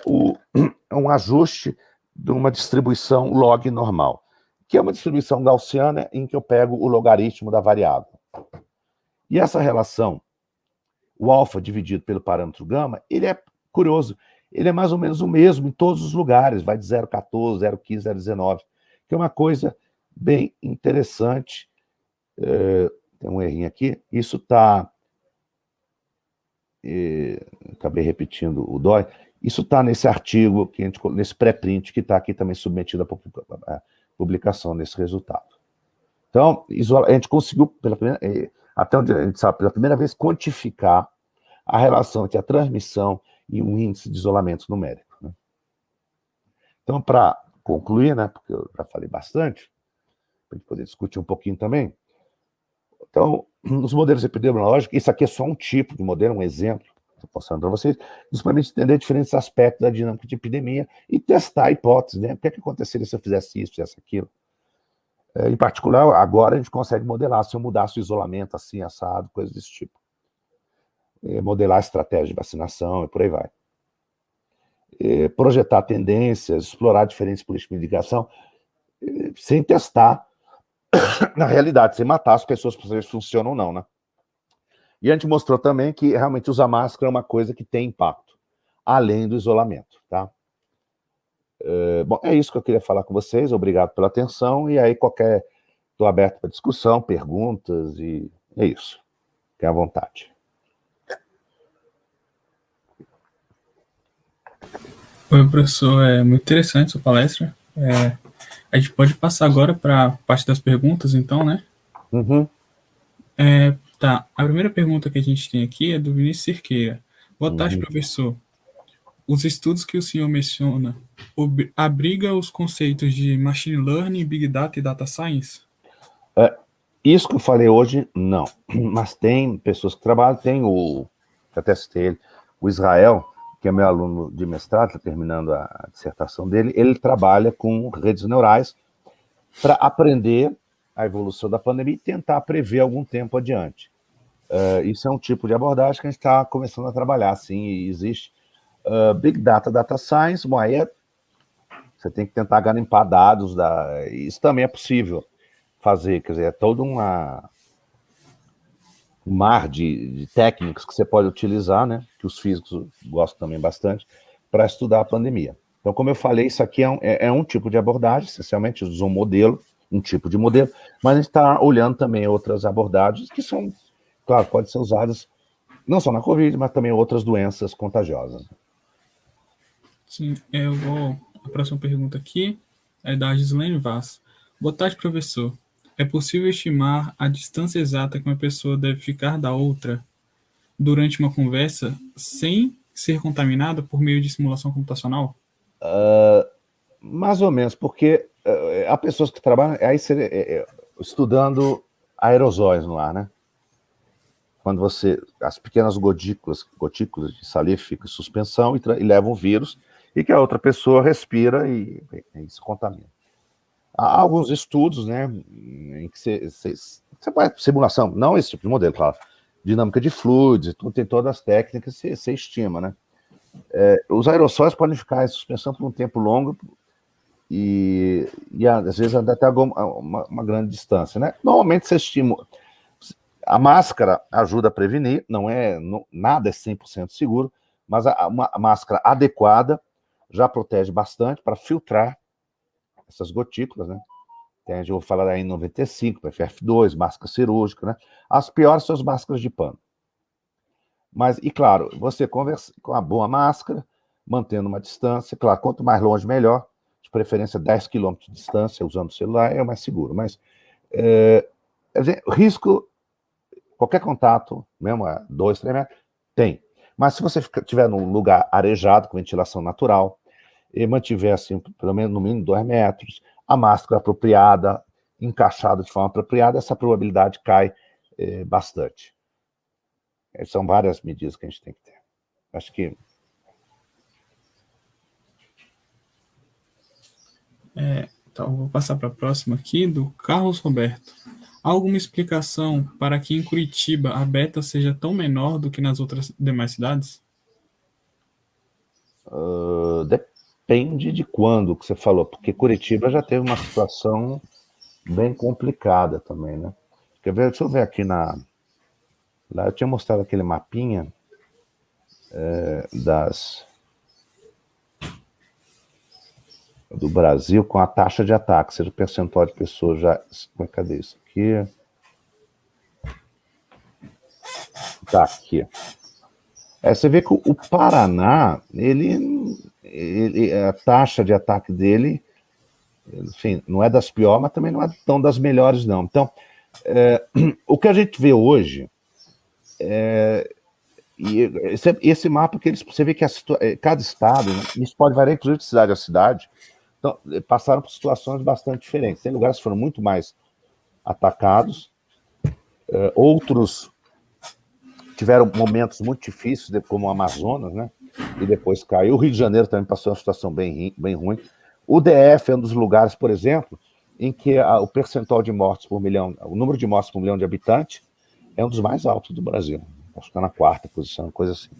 um ajuste de uma distribuição log normal, que é uma distribuição gaussiana em que eu pego o logaritmo da variável. E essa relação, o alfa dividido pelo parâmetro gama, ele é curioso. ele é mais ou menos o mesmo em todos os lugares, vai de 0,14, 0,15, 0,19, que é uma coisa bem interessante. Tem um errinho aqui, isso está... acabei repetindo o DOI, isso está nesse artigo, nesse pré-print, que está aqui também submetido à publicação, nesse resultado. Então, a gente conseguiu, até onde a gente sabe, pela primeira vez, quantificar a relação entre a transmissão e o índice de isolamento numérico, né? Então, para concluir, né, porque eu já falei bastante, para a gente poder discutir um pouquinho também, então, os modelos epidemiológicos, isso aqui é só um tipo de modelo, um exemplo, estou mostrando para vocês, nos permite entender diferentes aspectos da dinâmica de epidemia e testar hipóteses, né? O que é que aconteceria se eu fizesse isso, fizesse aquilo? Em particular, agora a gente consegue modelar, se eu mudasse o isolamento assim, assado, coisas desse tipo. Modelar a estratégia de vacinação e por aí vai. Projetar tendências, explorar diferentes políticas de mitigação, sem testar na realidade, sem matar as pessoas para saber se funcionam ou não, né? E a gente mostrou também que realmente usar máscara é uma coisa que tem impacto, além do isolamento, tá? Bom, é isso que eu queria falar com vocês, obrigado pela atenção, e aí estou aberto para discussão, perguntas, e é isso. Fiquem à vontade. Oi, professor, é muito interessante sua palestra. A gente pode passar agora para a parte das perguntas, então, né? Uhum. Tá, a primeira pergunta que a gente tem aqui é do Vinícius Cerqueira. Boa tarde, professor. Os estudos que o senhor menciona abriga os conceitos de Machine Learning, Big Data e Data Science? Isso que eu falei hoje, não. Mas tem pessoas que trabalham, até citei ele, o Israel, que é meu aluno de mestrado, está terminando a dissertação dele, ele trabalha com redes neurais para aprender a evolução da pandemia e tentar prever algum tempo adiante. Isso é um tipo de abordagem que a gente está começando a trabalhar, sim, e existe. Big Data, Data Science, bom, aí você tem que tentar garimpar dados, isso também é possível fazer, quer dizer, é todo um mar de técnicas que você pode utilizar, né, que os físicos gostam também bastante, para estudar a pandemia. Então, como eu falei, isso aqui é um tipo de abordagem, essencialmente usa um tipo de modelo, mas a gente está olhando também outras abordagens que são, claro, podem ser usadas não só na Covid, mas também outras doenças contagiosas. Sim, a próxima pergunta aqui é da Gislaine Vaz. Boa tarde, professor. É possível estimar a distância exata que uma pessoa deve ficar da outra durante uma conversa sem ser contaminada por meio de simulação computacional? Mais ou menos, porque há pessoas que trabalham aí estudando aerosóis no ar, né? Quando as pequenas gotículas de saliva ficam em suspensão e levam o vírus, e que a outra pessoa respira e se contamina. Há alguns estudos, né, em que você faz simulação, não esse tipo de modelo, claro, dinâmica de fluidos, tem todas as técnicas, você estima, né? Os aerossóis podem ficar em suspensão por um tempo longo e às vezes até uma grande distância, né? Normalmente você estima. A máscara ajuda a prevenir, nada é 100% seguro, mas uma máscara adequada já protege bastante para filtrar essas gotículas, né? Eu vou falar da N95, FF2, máscara cirúrgica, né? As piores são as máscaras de pano. Mas, e claro, você conversa com a boa máscara, mantendo uma distância, claro, quanto mais longe, melhor, de preferência 10 km de distância, usando o celular, é mais seguro. Mas, risco, qualquer contato, mesmo a 2, 3 metros, tem. Mas se você estiver num lugar arejado, com ventilação natural, e mantiver, assim, pelo menos no mínimo 2 metros, a máscara apropriada, encaixada de forma apropriada, essa probabilidade cai bastante. São várias medidas que a gente tem que ter. Acho que... Então, vou passar para a próxima aqui, do Carlos Roberto. Há alguma explicação para que em Curitiba a beta seja tão menor do que nas outras demais cidades? Depende de quando que você falou, porque Curitiba já teve uma situação bem complicada também, né? Quer ver? Deixa eu ver aqui lá eu tinha mostrado aquele mapinha das do Brasil com a taxa de ataque, seja o percentual de pessoas já... Cadê isso aqui? Tá aqui. Você vê que o Paraná, a taxa de ataque dele, enfim, não é das piores, mas também não é tão das melhores, não. Então, o que a gente vê hoje, esse mapa que você vê que cada estado, né, isso pode variar inclusive de cidade a cidade, então, passaram por situações bastante diferentes. Tem lugares que foram muito mais atacados, outros tiveram momentos muito difíceis, como o Amazonas, né? E depois caiu. O Rio de Janeiro também passou uma situação bem ruim. O DF é um dos lugares, por exemplo, em que o percentual de mortes por milhão, o número de mortes por milhão de habitantes é um dos mais altos do Brasil. Acho que está na 4ª posição, coisa assim.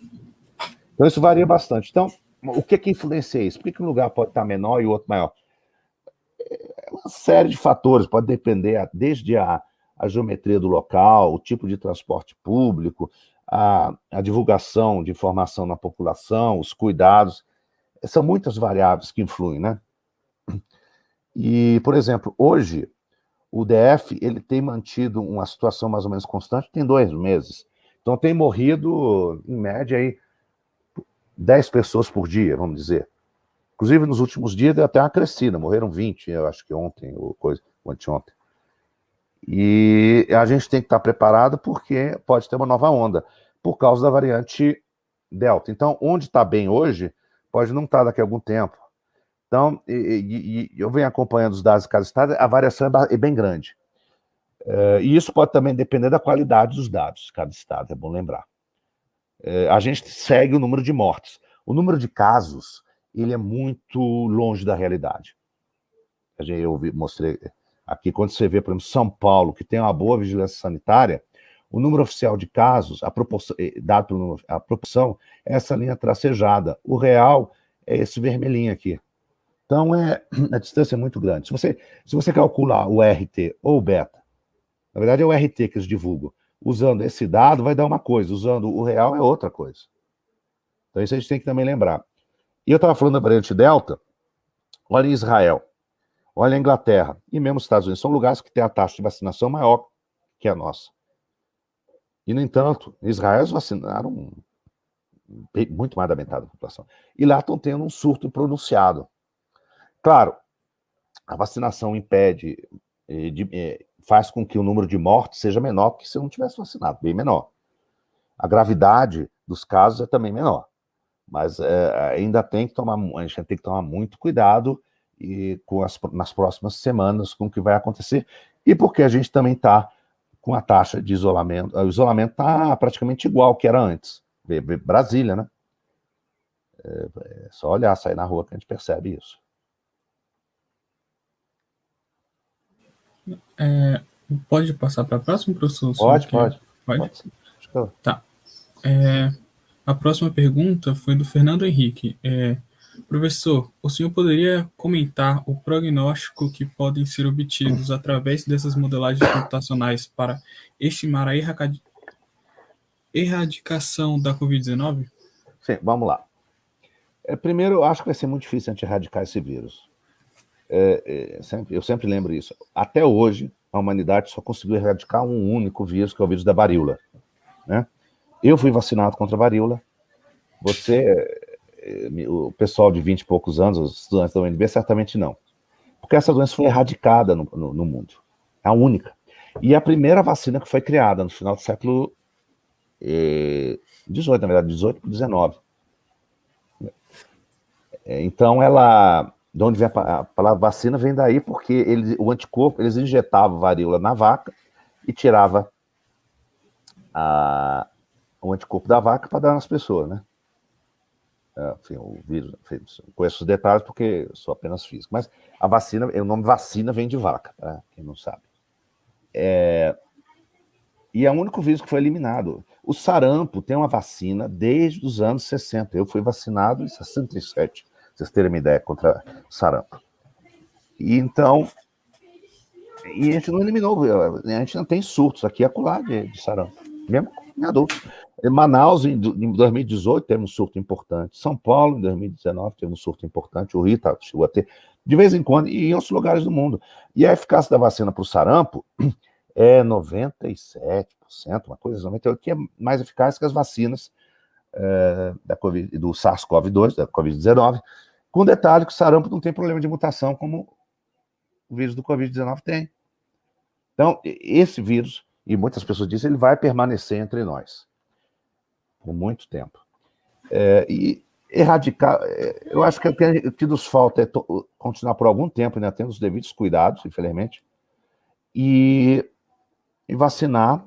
Então isso varia bastante. Então, o que influencia isso? Por que um lugar pode estar menor e o outro maior? É uma série de fatores, pode depender desde a geometria do local, o tipo de transporte público, a divulgação de informação na população, os cuidados. São muitas variáveis que influem, né? E, por exemplo, hoje, o DF ele tem mantido uma situação mais ou menos constante, tem 2 meses. Então, tem morrido, em média, aí, 10 pessoas por dia, vamos dizer. Inclusive, nos últimos dias, deu até uma crescida, morreram 20, eu acho que ontem, ou anteontem. E a gente tem que estar preparado porque pode ter uma nova onda, por causa da variante Delta. Então, onde está bem hoje, pode não estar daqui a algum tempo. Então, eu venho acompanhando os dados de cada estado, a variação é bem grande. E isso pode também depender da qualidade dos dados de cada estado, é bom lembrar. A gente segue o número de mortes. O número de casos, ele é muito longe da realidade. Eu mostrei aqui, quando você vê, por exemplo, São Paulo, que tem uma boa vigilância sanitária, o número oficial de casos, a proporção, dado pelo número, a proporção, é essa linha tracejada. O real é esse vermelhinho aqui. Então, a distância é muito grande. Se você calcular o RT ou o beta, na verdade é o RT que eles divulgam, usando esse dado vai dar uma coisa, usando o real é outra coisa. Então, isso a gente tem que também lembrar. E eu estava falando da variante Delta, olha em Israel, olha a Inglaterra, e mesmo os Estados Unidos, são lugares que têm a taxa de vacinação maior que a nossa. E, no entanto, em Israel eles vacinaram muito mais da metade da população. E lá estão tendo um surto pronunciado. Claro, a vacinação impede, faz com que o número de mortes seja menor que se eu não tivesse vacinado, bem menor. A gravidade dos casos é também menor. Mas ainda a gente tem que tomar muito cuidado nas próximas semanas com o que vai acontecer. E porque a gente também está com a taxa de isolamento. O isolamento está praticamente igual que era antes. Brasília, né? É só olhar, sair na rua que a gente percebe isso. Pode passar para a próxima, professor? Pode. Pode? Tá. A próxima pergunta foi do Fernando Henrique. Professor, o senhor poderia comentar o prognóstico que podem ser obtidos através dessas modelagens computacionais para estimar a erradicação da Covid-19? Sim, vamos lá. Primeiro, eu acho que vai ser muito difícil a gente erradicar esse vírus. Eu sempre lembro isso. Até hoje, a humanidade só conseguiu erradicar um único vírus, que é o vírus da varíola. Né? Eu fui vacinado contra a varíola. O pessoal de 20 e poucos anos, os estudantes da UNB, certamente não. Porque essa doença foi erradicada no mundo. É a única. E a primeira vacina que foi criada no final do século XVIII, na verdade, 18 para 19. Então, de onde vem a palavra vacina, vem daí porque o anticorpo, eles injetavam varíola na vaca e tirava o anticorpo da vaca para dar nas pessoas, né? Enfim, o vírus, conheço os detalhes porque sou apenas físico, mas a vacina, o nome vacina vem de vaca, tá? Quem não sabe. E é o único vírus que foi eliminado. O sarampo tem uma vacina desde os anos 60. Eu fui vacinado em 67, pra vocês terem uma ideia, contra o sarampo. E a gente não eliminou, a gente não tem surtos aqui e acolá de sarampo, mesmo em adultos. Em Manaus, em 2018, teve um surto importante. São Paulo, em 2019, teve um surto importante. O Rio chegou a ter. de vez em quando, e em outros lugares do mundo. E a eficácia da vacina para o sarampo é 97%, uma coisa, 98%, que é mais eficaz que as vacinas da COVID, do SARS-CoV-2, da Covid-19, com detalhe que o sarampo não tem problema de mutação como o vírus do Covid-19 tem. Então, esse vírus, e muitas pessoas dizem, ele vai permanecer entre nós por muito tempo. E erradicar, eu acho que o que nos falta é continuar por algum tempo, ainda tendo os devidos cuidados, infelizmente, e vacinar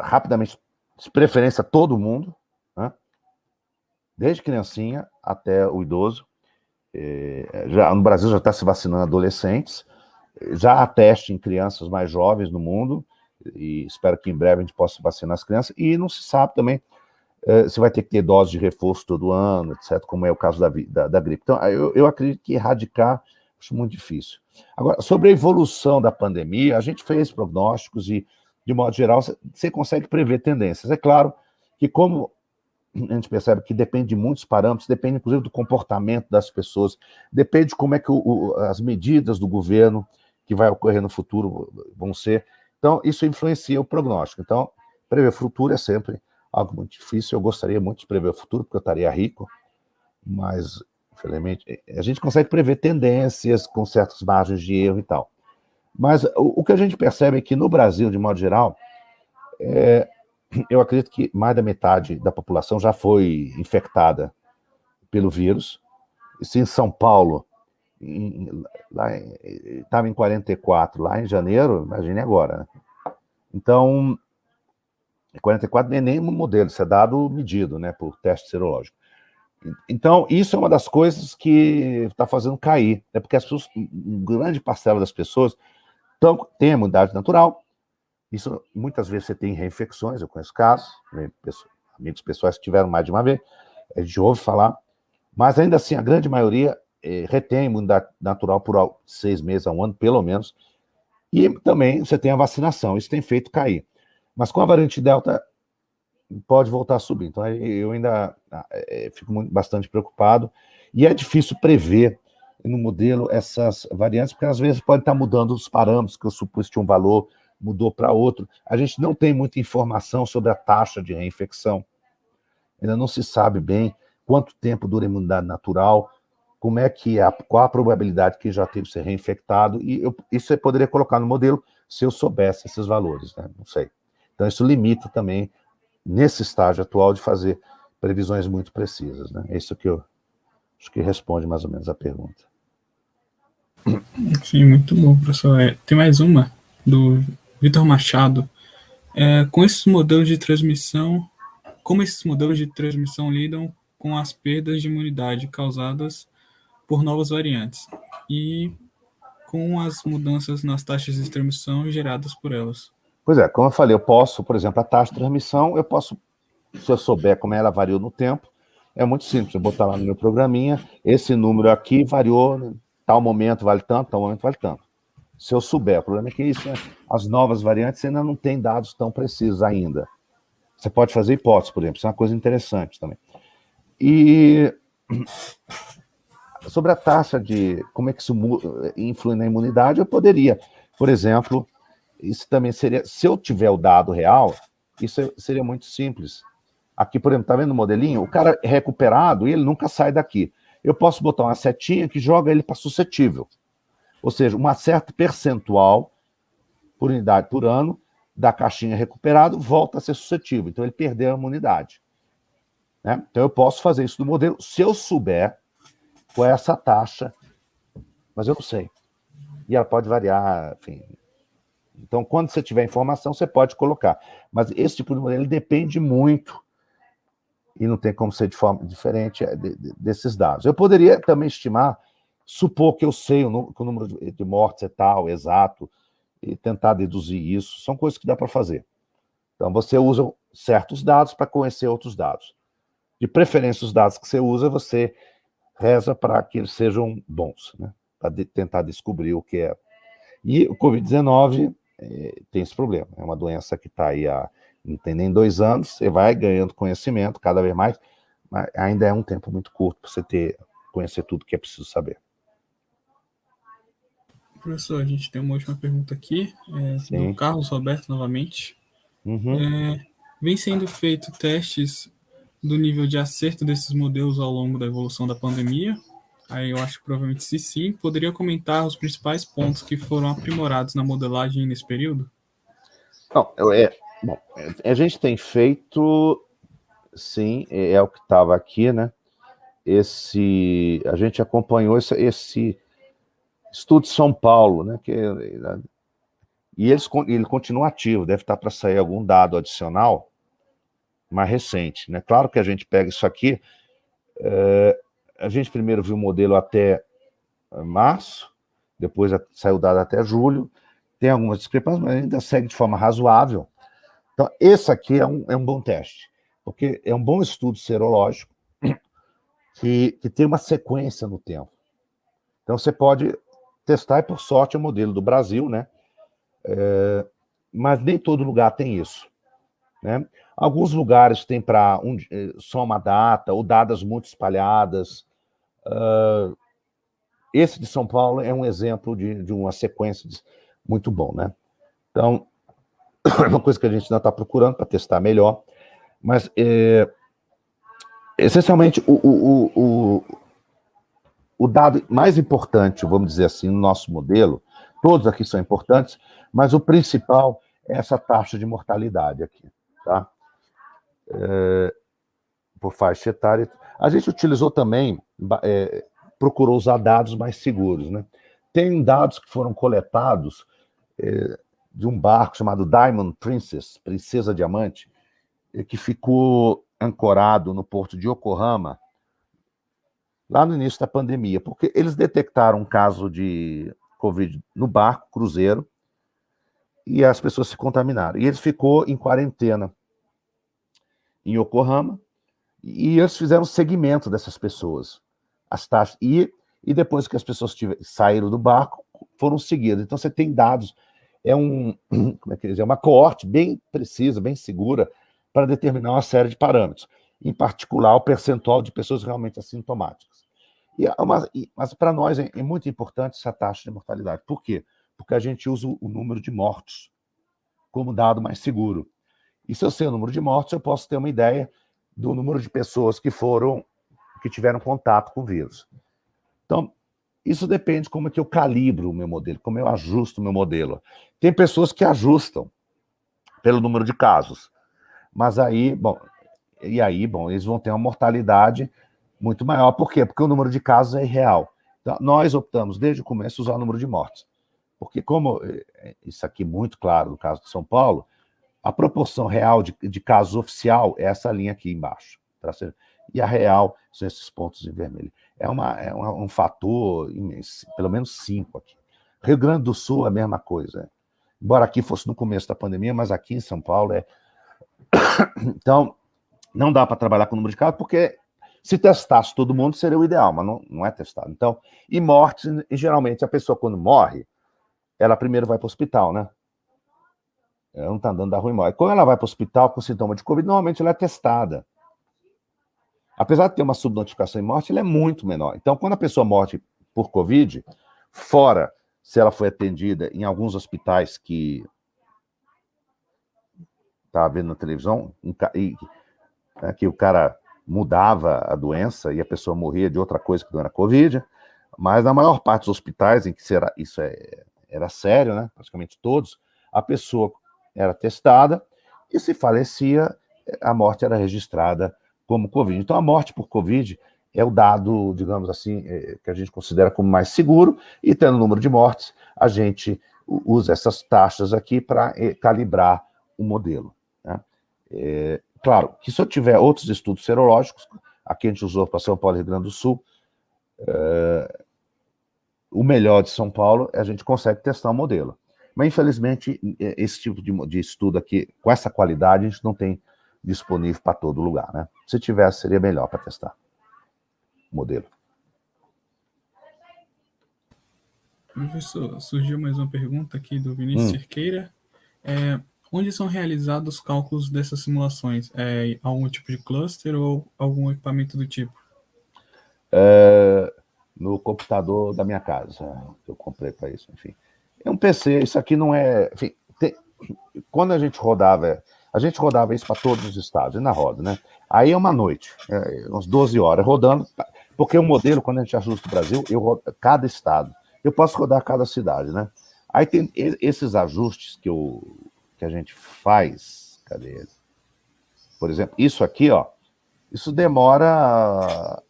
rapidamente, de preferência todo mundo, né? Desde criancinha até o idoso. No Brasil já está se vacinando adolescentes, já há teste em crianças mais jovens no mundo, e espero que em breve a gente possa vacinar as crianças, e não se sabe também se vai ter que ter dose de reforço todo ano, etc., como é o caso da gripe. Então, eu acredito que erradicar acho muito difícil. Agora, sobre a evolução da pandemia, a gente fez prognósticos e, de modo geral, você consegue prever tendências. É claro que, como a gente percebe que depende de muitos parâmetros, depende, inclusive, do comportamento das pessoas, depende de como é que as medidas do governo que vai ocorrer no futuro vão ser. Então, isso influencia o prognóstico. Então, prever o futuro é sempre algo muito difícil. Eu gostaria muito de prever o futuro, porque eu estaria rico, mas, infelizmente, a gente consegue prever tendências com certas margens de erro e tal. Mas o que a gente percebe é que, no Brasil, de modo geral, eu acredito que mais da metade da população já foi infectada pelo vírus. Se em São Paulo estava em 44, lá em janeiro, imagine agora. Né? Então, 44 não é nem um modelo, isso é dado medido, né, por teste serológico. Então, isso é uma das coisas que está fazendo cair, é porque as pessoas, grande parcela das pessoas têm a imunidade natural. Isso, muitas vezes, você tem reinfecções, eu conheço casos, né, amigos pessoais que tiveram mais de uma vez, a gente ouve falar, mas ainda assim, a grande maioria retém a imunidade natural por 6 meses a um ano, pelo menos, e também você tem a vacinação, isso tem feito cair. Mas com a variante Delta, pode voltar a subir. Então, eu ainda fico bastante preocupado, e é difícil prever no modelo essas variantes, porque às vezes pode estar mudando os parâmetros, que eu supus que tinha um valor, mudou para outro. A gente não tem muita informação sobre a taxa de reinfecção. Ainda não se sabe bem quanto tempo dura a imunidade natural, como é que qual a probabilidade que já teve ser reinfectado, e isso eu poderia colocar no modelo se eu soubesse esses valores, né? Não sei. Então isso limita também, nesse estágio atual, de fazer previsões muito precisas, né? É isso que eu acho que responde mais ou menos a pergunta. Sim, muito bom, professor. Tem mais uma, do Vitor Machado. Com esses modelos de transmissão, como esses modelos de transmissão lidam com as perdas de imunidade causadas por novas variantes e com as mudanças nas taxas de transmissão geradas por elas? Pois é, como eu falei, eu posso, por exemplo, a taxa de transmissão, eu posso, se eu souber como ela variou no tempo, é muito simples, eu botar lá no meu programinha, esse número aqui variou, tal momento vale tanto, tal momento vale tanto. Se eu souber, o problema é que isso, as novas variantes ainda não têm dados tão precisos ainda. Você pode fazer hipóteses, por exemplo, isso é uma coisa interessante também. E sobre a taxa de como é que isso influi na imunidade, eu poderia, por exemplo, isso também seria, se eu tiver o dado real, isso seria muito simples. Aqui, por exemplo, tá vendo o modelinho? O cara é recuperado e ele nunca sai daqui. Eu posso botar uma setinha que joga ele para suscetível. Ou seja, uma certa percentual por unidade por ano da caixinha recuperado volta a ser suscetível. Então, ele perdeu a imunidade. Né? Então, eu posso fazer isso no modelo se eu souber qual é essa taxa, mas eu não sei. E ela pode variar, enfim. Então, quando você tiver informação, você pode colocar. Mas esse tipo de modelo depende muito e não tem como ser de forma diferente desses dados. Eu poderia também estimar, supor que eu sei que o número de mortes é tal, exato, e tentar deduzir isso. São coisas que dá para fazer. Então, você usa certos dados para conhecer outros dados. De preferência, os dados que você usa, você reza para que eles sejam bons, né? Para tentar descobrir o que é. E o Covid-19 tem esse problema. É uma doença que está aí não tem nem 2 anos, você vai ganhando conhecimento cada vez mais, mas ainda é um tempo muito curto para você ter conhecer tudo que é preciso saber. Professor, a gente tem uma última pergunta aqui, do Sim. Carlos Roberto novamente. Uhum. Vem sendo feito testes do nível de acerto desses modelos ao longo da evolução da pandemia? Aí eu acho que provavelmente se sim, poderia comentar os principais pontos que foram aprimorados na modelagem nesse período? Não, bom, a gente tem feito, sim, é o que estava aqui, né? A gente acompanhou esse estudo de São Paulo, né? E ele continua ativo, deve estar para sair algum dado adicional mais recente, né? Claro que a gente pega isso aqui, a gente primeiro viu o modelo até março, depois saiu o dado até julho, tem algumas discrepâncias, mas ainda segue de forma razoável. Então, esse aqui é um bom teste, porque é um bom estudo serológico que tem uma sequência no tempo. Então, você pode testar, e por sorte é o modelo do Brasil, né? Mas nem todo lugar tem isso, né? Alguns lugares têm para só uma data, ou datas muito espalhadas. Esse de São Paulo é um exemplo de uma sequência muito bom, né? Então, é uma coisa que a gente ainda está procurando para testar melhor, mas essencialmente o dado mais importante, vamos dizer assim, no nosso modelo, todos aqui são importantes, mas o principal é essa taxa de mortalidade aqui, tá? Por faixa etária. A gente utilizou também, procurou usar dados mais seguros, né? Tem dados que foram coletados de um barco chamado Diamond Princess, Princesa Diamante, que ficou ancorado no porto de Yokohama, lá no início da pandemia, porque eles detectaram um caso de Covid no barco, cruzeiro, e as pessoas se contaminaram. E ele ficou em quarentena em Yokohama, e eles fizeram segmento dessas pessoas, as taxas, e depois que as pessoas saíram do barco, foram seguidas. Então você tem dados, como é que é uma coorte bem precisa, bem segura, para determinar uma série de parâmetros, em particular o percentual de pessoas realmente assintomáticas. Mas para nós é muito importante essa taxa de mortalidade. Por quê? Porque a gente usa o número de mortos como dado mais seguro. E se eu sei o número de mortos, eu posso ter uma ideia do número de pessoas que tiveram contato com o vírus. Então, isso depende como é que eu calibro o meu modelo, como eu ajusto o meu modelo. Tem pessoas que ajustam pelo número de casos, mas aí, bom, eles vão ter uma mortalidade muito maior. Por quê? Porque o número de casos é irreal. Então, nós optamos, desde o começo, usar o número de mortes. Porque, como isso aqui é muito claro no caso de São Paulo, a proporção real de casos oficial é essa linha aqui embaixo. Tá? E a real são esses pontos em vermelho. Um fator imenso, pelo menos 5 aqui. Rio Grande do Sul, a mesma coisa. Embora aqui fosse no começo da pandemia, mas aqui em São Paulo é. Então, não dá para trabalhar com o número de casos, porque se testasse todo mundo seria o ideal, mas não é testado. Então, e mortes, e geralmente a pessoa quando morre, ela primeiro vai para o hospital, né? Ela não está andando da rua e morre. Quando ela vai para o hospital com sintoma de Covid, normalmente ela é testada. Apesar de ter uma subnotificação em morte, ela é muito menor. Então, quando a pessoa morre por Covid, fora se ela foi atendida em alguns hospitais que estava vendo na televisão, que o cara mudava a doença e a pessoa morria de outra coisa que não era Covid, mas na maior parte dos hospitais em que isso era sério, né, praticamente todos, a pessoa era testada e se falecia, a morte era registrada como Covid. Então a morte por Covid é o dado, digamos assim, que a gente considera como mais seguro, e tendo o número de mortes, a gente usa essas taxas aqui para calibrar o modelo. Né? Claro que se eu tiver outros estudos serológicos, aqui a gente usou para São Paulo e Rio Grande do Sul, o melhor de São Paulo, a gente consegue testar o modelo. Mas, infelizmente, esse tipo de estudo aqui, com essa qualidade, a gente não tem disponível para todo lugar. Né? Se tivesse, seria melhor para testar o modelo. Professor, surgiu mais uma pergunta aqui do Vinícius Cerqueira. Onde são realizados os cálculos dessas simulações? Algum tipo de cluster ou algum equipamento do tipo? no computador da minha casa, que eu comprei para isso, enfim. É um PC, isso aqui não é... Enfim, quando a gente rodava isso para todos os estados, e na roda, né? Aí é uma noite, umas 12 horas rodando, porque o modelo, quando a gente ajusta o Brasil, eu rodo cada estado. Eu posso rodar cada cidade, né? Aí tem esses ajustes que a gente faz, cadê ele? Por exemplo, isso aqui, ó, isso demora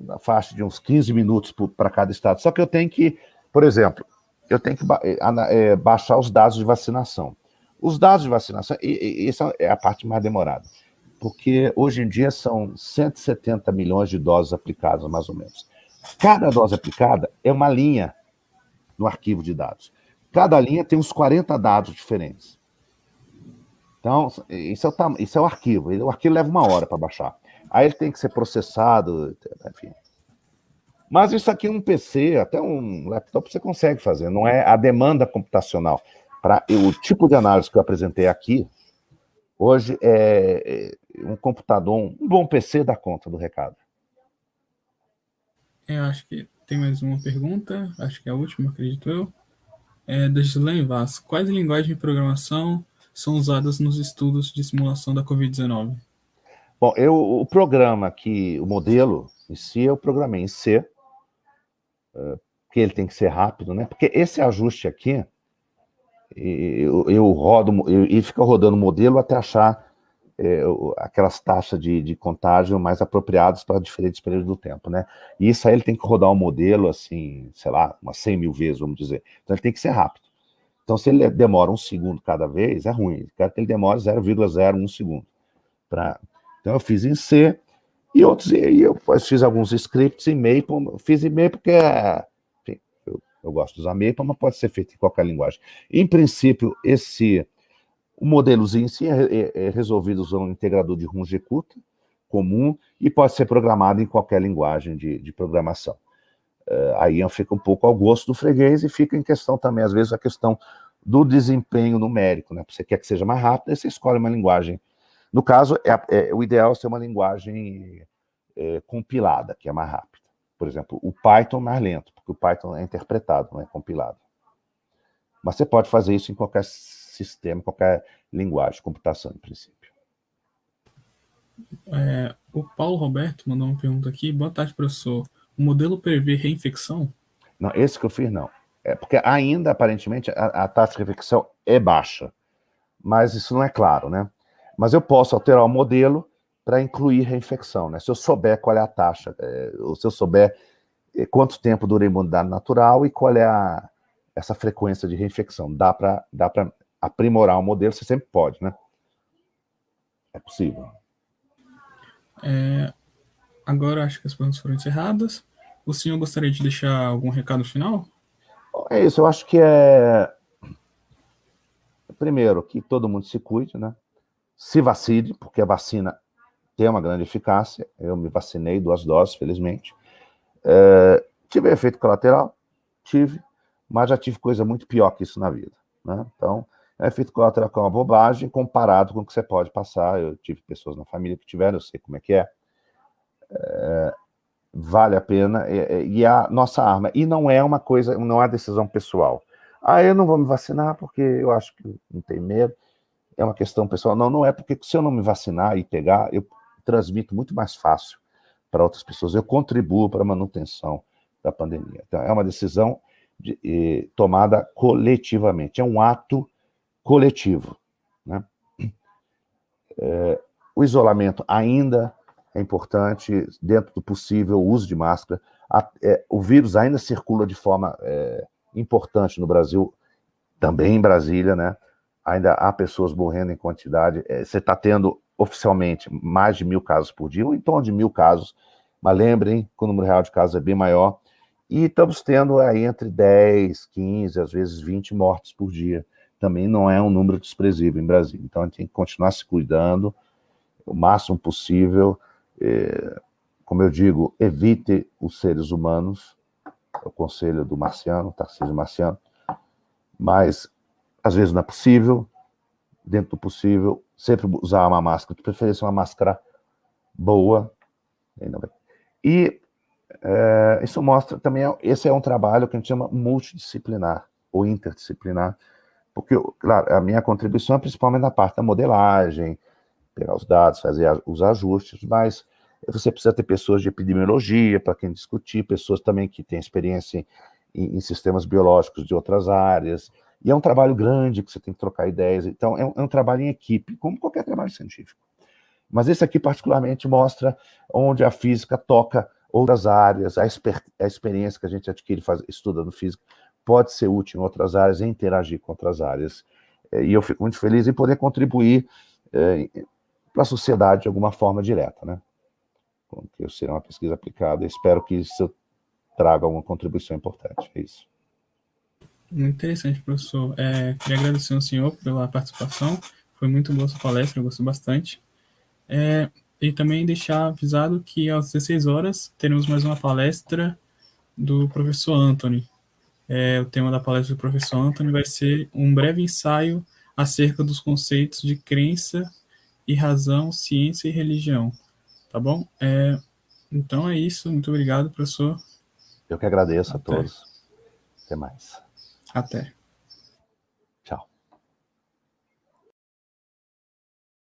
na faixa de uns 15 minutos para cada estado. Só que eu tenho que, por exemplo, eu tenho que baixar os dados de vacinação. Os dados de vacinação, essa é a parte mais demorada, porque hoje em dia são 170 milhões de doses aplicadas, mais ou menos. Cada dose aplicada é uma linha no arquivo de dados. Cada linha tem uns 40 dados diferentes. Então, isso é o arquivo. O arquivo leva 1 hora para baixar. Aí ele tem que ser processado, enfim. Mas isso aqui, um PC, até um laptop, você consegue fazer. Não é a demanda computacional. Para o tipo de análise que eu apresentei aqui, hoje um computador, um bom PC dá conta do recado. Eu acho que tem mais uma pergunta, acho que é a última, acredito eu. Da Gislaine Vaz. Quais linguagens de programação são usadas nos estudos de simulação da Covid-19? Bom, o programa aqui, o modelo em si, eu programei em C, porque ele tem que ser rápido, né? Porque esse ajuste aqui, e fica rodando o modelo até achar aquelas taxas de contágio mais apropriadas para diferentes períodos do tempo, né? E isso aí ele tem que rodar um modelo, assim, sei lá, umas 100 mil vezes, vamos dizer. Então ele tem que ser rápido. Então se ele demora 1 segundo cada vez, é ruim. Eu quero que ele demore 0,01 segundo. Então eu fiz em C, e eu fiz alguns scripts em Maple. Fiz em Maple porque enfim, eu gosto de usar Maple, mas pode ser feito em qualquer linguagem. Em princípio, o modelozinho em si é resolvido usando um integrador de Runge-Kutta comum e pode ser programado em qualquer linguagem de programação. Aí fica um pouco ao gosto do freguês e fica em questão também, às vezes, a questão do desempenho numérico, né? Você quer que seja mais rápido, aí você escolhe uma linguagem. No caso, o ideal é ser uma linguagem compilada, que é mais rápida. Por exemplo, o Python é mais lento, porque o Python é interpretado, não é compilado. Mas você pode fazer isso em qualquer sistema, qualquer linguagem de computação, em princípio. O Paulo Roberto mandou uma pergunta aqui. Boa tarde, professor. O modelo prevê reinfecção? Não, esse que eu fiz, não. Porque ainda, aparentemente, a taxa de reinfecção é baixa. Mas isso não é claro, né? Mas eu posso alterar o modelo para incluir reinfecção, né? Se eu souber qual é a taxa, ou se eu souber quanto tempo dura a imunidade natural e qual é essa frequência de reinfecção. Dá para aprimorar o modelo, você sempre pode, né? É possível. Agora acho que as perguntas foram encerradas. O senhor gostaria de deixar algum recado final? É isso, eu acho que primeiro, que todo mundo se cuide, né? Se vacine, porque a vacina tem uma grande eficácia. Eu me vacinei 2 doses, felizmente. Tive efeito colateral? Tive, mas já tive coisa muito pior que isso na vida, né? Então, efeito colateral é uma bobagem comparado com o que você pode passar. Eu tive pessoas na família que tiveram, eu sei como é que é. Vale a pena, e a nossa arma. E não é uma coisa, não é decisão pessoal. Eu não vou me vacinar porque eu acho que não tenho medo. É uma questão pessoal. Não é porque se eu não me vacinar e pegar, eu transmito muito mais fácil para outras pessoas. Eu contribuo para a manutenção da pandemia. Então, é uma decisão tomada coletivamente. É um ato coletivo, né? O isolamento ainda é importante, dentro do possível, o uso de máscara. O vírus ainda circula de forma importante no Brasil, também em Brasília, né? Ainda há pessoas morrendo em quantidade. Você está tendo, oficialmente, mais de 1.000 casos por dia, ou em torno de 1.000 casos, mas lembrem que o número real de casos é bem maior, e estamos tendo aí entre 10, 15, às vezes 20 mortes por dia. Também não é um número desprezível em Brasília. Então, a gente tem que continuar se cuidando o máximo possível. Como eu digo, evite os seres humanos, é o conselho do Marciano, Tarcísio Marciano, mas às vezes não é possível. Dentro do possível, sempre usar uma máscara, de preferência uma máscara boa, Ainda bem. E isso mostra também, esse é um trabalho que a gente chama multidisciplinar ou interdisciplinar, porque, claro, a minha contribuição é principalmente na parte da modelagem, pegar os dados, fazer os ajustes, mas você precisa ter pessoas de epidemiologia para quem discutir, pessoas também que têm experiência em sistemas biológicos de outras áreas, e é um trabalho grande que você tem que trocar ideias, então é um trabalho em equipe, como qualquer trabalho científico. Mas esse aqui particularmente mostra onde a física toca outras áreas, a experiência que a gente adquire estudando física pode ser útil em outras áreas e interagir com outras áreas. E eu fico muito feliz em poder contribuir para a sociedade de alguma forma direta, né? Que seja uma pesquisa aplicada. Espero que isso traga alguma contribuição importante. É isso. Muito interessante, professor. Queria agradecer ao senhor pela participação. Foi muito boa a sua palestra, eu gostei bastante. E também deixar avisado que às 16 horas teremos mais uma palestra do professor Anthony. O tema da palestra do professor Anthony vai ser um breve ensaio acerca dos conceitos de crença e razão, ciência e religião. Tá bom? Então é isso. Muito obrigado, professor. Eu que agradeço a Até. todos. Até mais. Até.